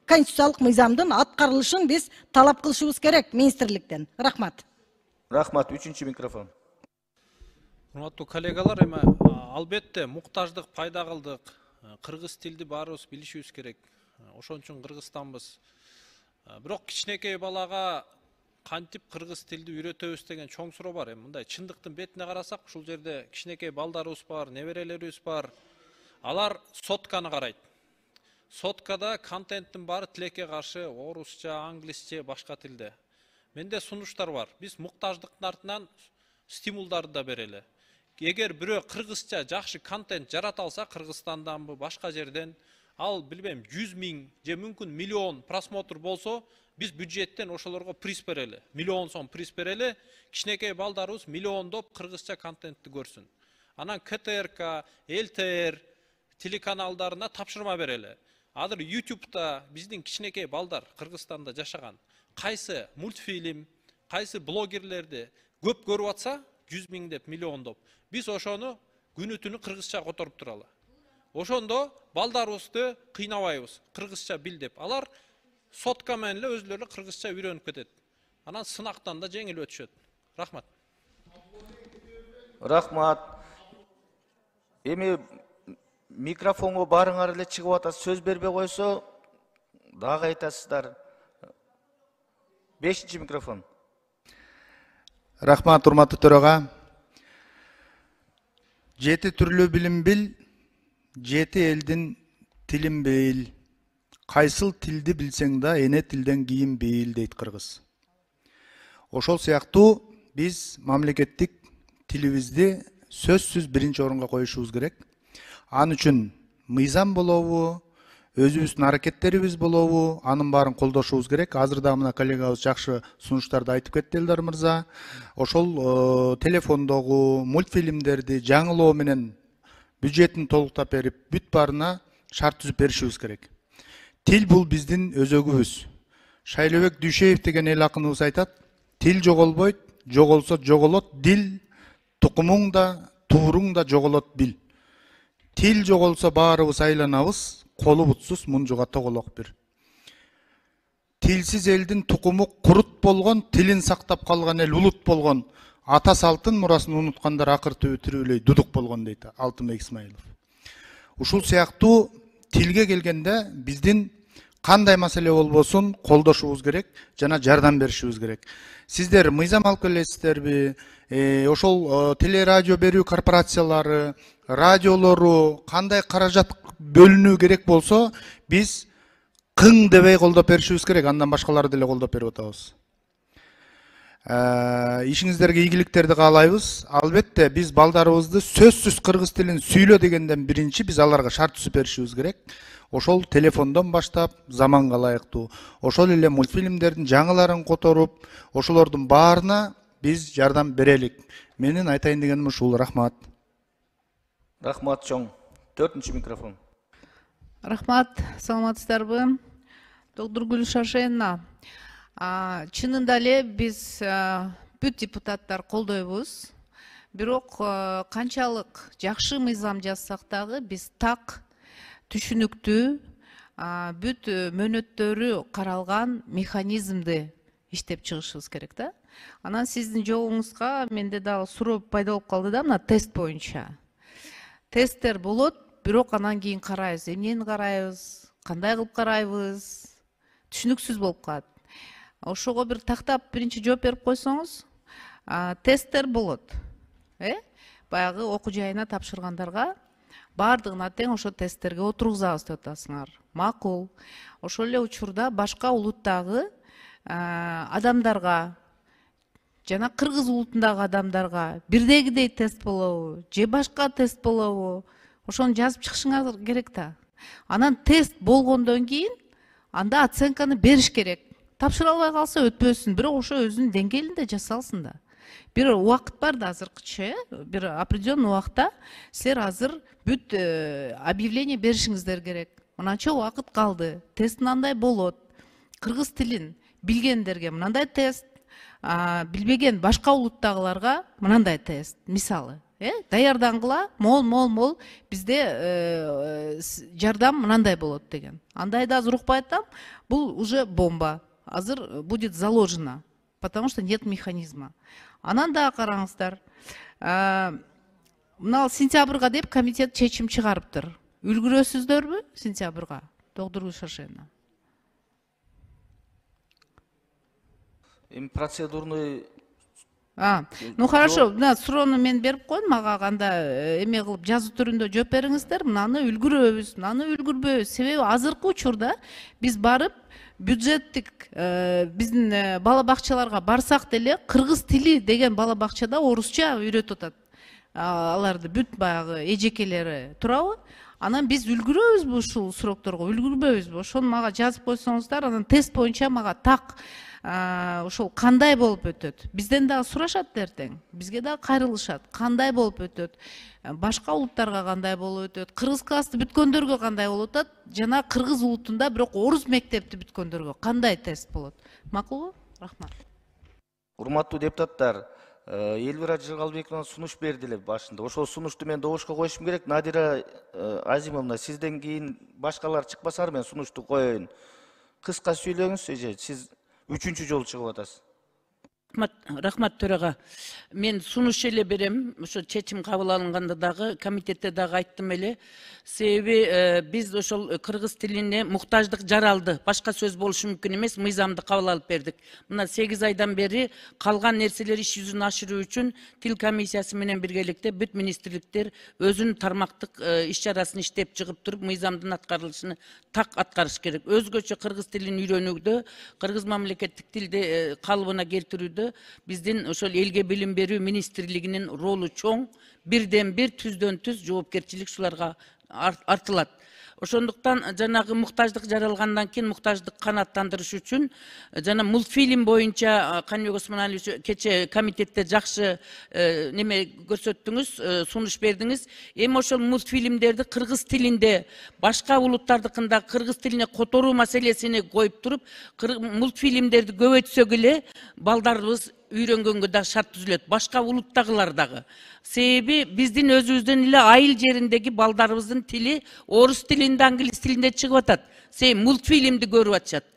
конституциялык мыйзамдын аткарылышын биз талап кылышыбыз керек министрликтен. Рахмат. Рахмат. 3-чү микрофон. Урматтуу коллегалар, эми албетте муктаждык пайда кылдык. Кыргыз тилди баарыбыз билишибиз керек. Ошон үчүн Кыргызстанбыз. Бирок кичинекей балага кантип кыргыз тилди үйрөтөбүз деген чоң суроо бар. Мындай чындыктын бетине карасак, ушул жерде кичинекей балдарыбыз бар, неберелерибиз бар. Алар сотканы карайт. Соткада контенттин баары тилекке каршы орусча, англисче, башка тилде. Менде сунуштар бар. Биз муктаждыктын артынан стимулдарды да берели. Эгер бирөө кыргызча жакшы контент жарата алса, Кыргызстанданбы, башка жерден, ал билбейм 100 000 же мүмкүн миллион просмотр болсо, биз бюджеттен ошолорго приз берели. Миллион сом приз берели. Кичинекей балдарыбыз миллиондоп кыргызча контентти көрсүн. Анан КТРК, ЛТР телеканалдарына тапшырма берели. Азыр YouTube'да биздин кичинекей балдар Кыргызстанда жашаган кайсы мультфильм, кайсы блогерлерди көп көрүп атса, 100 000 деп, миллиондоп, биз ошону күнү-түнү кыргызча которуп туралы. Ошондо балдарыбызды кыйнабайбыз, кыргызча бил деп. Алар сотка менен эле өзлөрү кыргызча үйрөнүп кетет. Анан сынактан да жеңил өтүшөт. Рахмат. Рахмат. Эми микрофонго барыңар эле чыгып атасыз, сөз бербей койсо дагы айтасыздар. 5-чи микрофон. Рахмат, урматтуу төрага. 7 түрлүү билим бил, 7 элдин тилин бил. Кайсыл тилди билсең да, эне тилден кийин бил дейт кыргыз. Ошол сыяктуу биз мамлекеттик тилибизди сөзсүз биринчи орунга коюшубуз керек. Ан үчүн мыйзам болобу, өзүбүздүн аракеттерибиз болобу, анын баарын колдошубуз керек. Азыр да мына коллегабыз жакшы сунуштарды айтып кетти Элдар мырза. Ошол телефондогу мультфильмдерди жаңылоо менен бюджетин толуктап берип, бүт баарына шарт түзүп беришибиз керек. Тил бул биздин өзөгүбүз. Шайлообек Дүйшеев деген эл акыныбыз айтат, тил жоголбойт, жоголсо жоголот, дил тукумуң да, тууруң да жоголот бил. Тил жоголсо баарыбыз айланабыз, колу бутсуз мунжуга тоголок бир. Тилсиз элдин тукуму курут болгон, тилин сактап калган эл улут болгон, ата салтын мурасын унуткандар акыр түбү тирүүлөй дудук болгон дейт Алтынбек Исмаилов. Ушул сыяктуу тилге келгенде биздин кандай маселе болбосун колдошубуз керек жана жардам беришибиз керек. Сиздер мыйзам алып келесиздерби? Ошол телерадио берүү корпорациялары, радиолору кандай каражат бөлүнүү керек болсо, биз кың дебей колдоп беришибиз керек, андан башкаларды деле колдоп берип атабыз. Ишиңиздерге ийгиликтерди каалайбыз. Албетте биз балдарыбызды сөзсүз кыргыз тилин сүйлө дегенден биринчи биз аларга шарт түзүп беришибиз керек. Ошол телефондон баштап заманга ылайыктуу, ошол эле мультфильмдердин жаңыларын которуп, ошолордун баарына биз жардам берелик. Менин айтайын дегеним ушул. Рахмат. Рахмат чоң. 4-нчү микрофон. Рахмат, саламатсыздарбы? Доктор Гүл Шаршеевна, чынында эле биз бүт депутаттар колдойбуз. Бирок канчалык жакшы мыйзам жазсак дагы биз так түшүнүктүү бүт мөөнөттөрү каралган механизмди иштеп чыгышыбыз керек да. Анан сиздин жообуңузга менде дагы суроо пайда болуп калды да, мына тест боюнча. Тесттер болот, бирок анан кийин карайбыз, эмнени карайбыз, кандай кылып карайбыз, түшүнүксүз болуп калат. Ошого бир тактап биринчи жооп берип койсоңуз, тесттер болот. Баягы окуу жайына тапшыргандарга баардыгына тең ошо тесттерге отургузабыз деп атасыңар. Макул. Ошол эле учурда башка улуттагы адамдарга жана кыргыз улутундагы адамдарга бирдегидей тест болобу, же башка тест болобу? Ошону жазып чыгышыңар керек да. Анан тест болгондон кийин анда оценканы бериш керек. Тапшыра албай калса өтпөсүн, бирок ошо өзүнүн деңгээлинде жасалсын да. Бир убакыт бар да азыркыча, бир определенный убакытта силер азыр бүт объявление беришиңиздер керек. Мынанча убакыт калды. Тест мынандай болот. Кыргыз тилин билгендерге мынандай тест, билбеген башка улуттагыларга мынандай тест. Мисалы, даярдангыла, мол бизде жардам мынандай болот деген. Андайда азыр укпай атам, бул уже бомба. Азыр будет заложено, потому что нет механизма. Анан да караңыздар. Мына сентябрга деп комитет чечим чыгарыптыр. Үлгүрөсүздөрбү сентябрга? Доктор Гүл Шаршеевна. Процедурный... Ну хорошо, суроону мен берип коеюн, мага кандай эме кылып жазуу түрүндө жооп бериңиздер. Мынаны үлгүрөбүз, мынаны үлгүрбөйбүз. Себеби азыркы учурда биз барып бюджеттик биздин бала бакчаларга барсак деле кыргыз тили деген бала бакчада орусча үйрөтүп атат. Аларды бүт баягы эжекелери турабы? Анан биз үлгүрөбүзбү ушул сурокторго, үлгүрбөйбүзбү? Ошону мага жазып койсоңуздар, анан тест боюнча мага так ошол кандай болуп өтөт? Бизден дагы сурашат эртең. Бизге дагы кайрылышат. Кандай болуп өтөт? Башка улуттарга кандай болуп өтөт? Кыргыз классты бүткөндөргө кандай болуп өтөт? Жана кыргыз улутунда бирок орус мектепти бүткөндөргө кандай тест болот? Макулбу? Рахмат. Урматтуу депутаттар, Элвира Жыргалбековна сунуш берди эле башында. Ошол сунушту мен добушка коюшум керек. Надира Азимовна, сизден кийин башкалар чыкпасаңар мен сунушту коеюн. Кыска сүйлөңүз, сиз 3-чү жолу чыгып атасыз. Рахмат төрага. Мен сунуш эле берем. Ошо чечим кабыл алынганда дагы комитетте дагы айттым эле. Себеби биз ошол кыргыз тилине муктаждык жаралды. Башка сөз болушу мүмкүн эмес, мыйзамды кабыл алып бердик. Мына 8 айдан бери калган нерселер иш жүзүн ашыруу үчүн тил комиссиясы менен биргеликте бүт министрликтер өзүнүн тармактык иш чарасын иштеп чыгып туруп, мыйзамдын аткарылышын так аткарыш керек. Өзгөчө кыргыз тилин үйрөнүүдө, кыргыз мамлекеттик тилди калыбына келтирүүдө биздин ошол элге билим берүү министрлигинин ролу чоң, бирден бир түздөн түз жоопкерчилик шуларга артылат. Ошондуктан жанагы муктаждык жаралгандан кийин муктаждык канааттандырыш үчүн жана мультфильм боюнча Каныбек Осмоналиевич кече комитетте жакшы неме көрсөттүңүз, сунуш бердиңиз. Эми ошол мультфильмдерди кыргыз тилинде башка улуттардыкында кыргыз тилине которуу маселесини коюп туруп, мультфильмдерди көбөйтсөк эле балдарыбыз үйрөнгөнгө да шарт түзүлөт. Башка улуттагылар дагы. Себеби биздин өзүбүздүн эле айыл жериндеги балдарыбыздын тили орус тилинде, англис тилинде чыгып атат. Себеби мультфильмди көрүп атышат.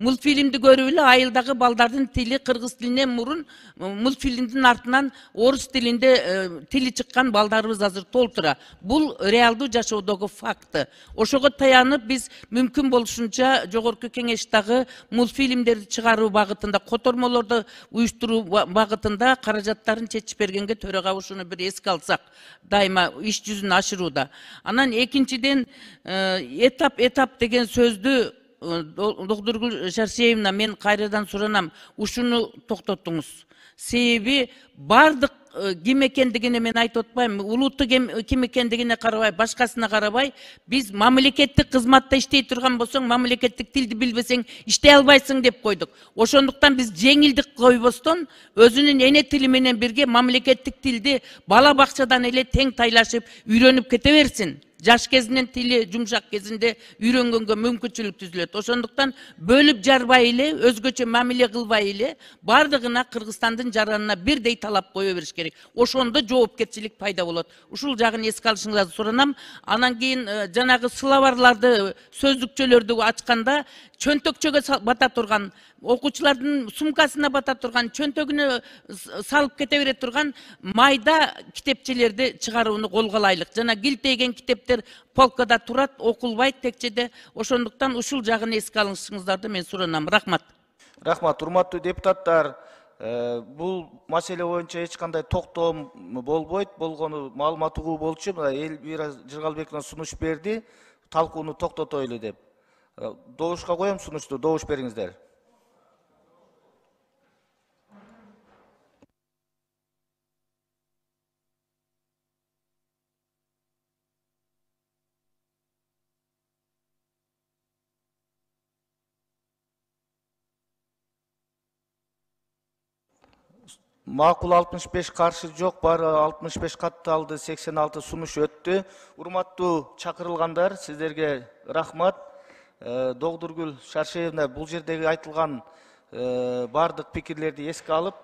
Мультфильмди көрүп эле айылдагы балдардын тили кыргыз тилинен мурун мультфильмдин артынан орус тилинде тили чыккан балдарыбыз азыр толтура. Бул реалдуу жашоодогу факты. Ошого таянып биз мүмкүн болушунча жогорку кеңештагы мультфильмдерди чыгаруу багытында, котормолорду уюштуруу багытында каражаттарын чечип бергенге төрага ушуну бир эске алсак, дайыма иш жүзүн ашырууда. Анан экинчиден этап деген сөздү Доктор Гүл Шаршеевна, мен кайрадан суранам, ушуну токтотуңуз. Себеби бардык ким экендигине мен айтып атпайм, улутту ким экендигине карабай, башкасына карабай, биз мамлекеттик кызматта иштей турган болсоң, мамлекеттик тилди билбесең иштей албайсың деп койдук. Ошондуктан биз жеңилдик койбостон өзүнүн эне тили менен бирге мамлекеттик тилди бала бакчадан эле тең тайлашып үйрөнүп кете берсин. Жаш кезинен тили жумшак кезинде үйрөнгөнгө мүмкүнчүлүк түзүлөт. Ошондуктан бөлүп жарбай эле, өзгөчө мамиле кылбай эле, бардыгына Кыргызстандын жаранына бирдей талап кое бериш керек. Ошондо жоопкерчилик пайда болот. Ушул жагын эске алышыңызды суранам. Анан кийин жанагы словарларды, сөздүкчөлөрдү ачканда чөнтөкчөгө бата турган, окуучулардын сумкасына бата турган, чөнтөгүнө салып кете бере турган майда китепчелерди чыгарууну колго алайлык. Жана килтейген китептер полкада турат, окулбайт текчеде. Ошондуктан ушул жагын эске алышыңыздарды мен суранам. Рахмат. Рахмат, урматтуу депутаттар. Бул маселе боюнча эч кандай токтом болбойт. Болгону маалымат угуу болчу. Элвира Жыргалбековна сунуш берди. Талкууну токтотойлу деп. Добушка коем сунушту, добуш бериңиздер. Макул 65 каршы жок, бары 65 катталды, 86 сунуш өттү. Урматтуу чакырылгандар, сиздерге рахмат. Догдургүл Шаршеевна бул жердеги айтылган бардык пикирлерди эске алып,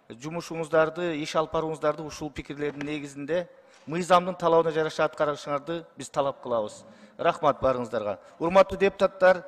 жумушуңуздарды, иш алып барууңуздарды ушул пикирлердин негизинде мыйзамдын талабына жараша аткарышыңарды биз талап кылабыз. Рахмат барыңыздарга. Урматтуу депутаттар,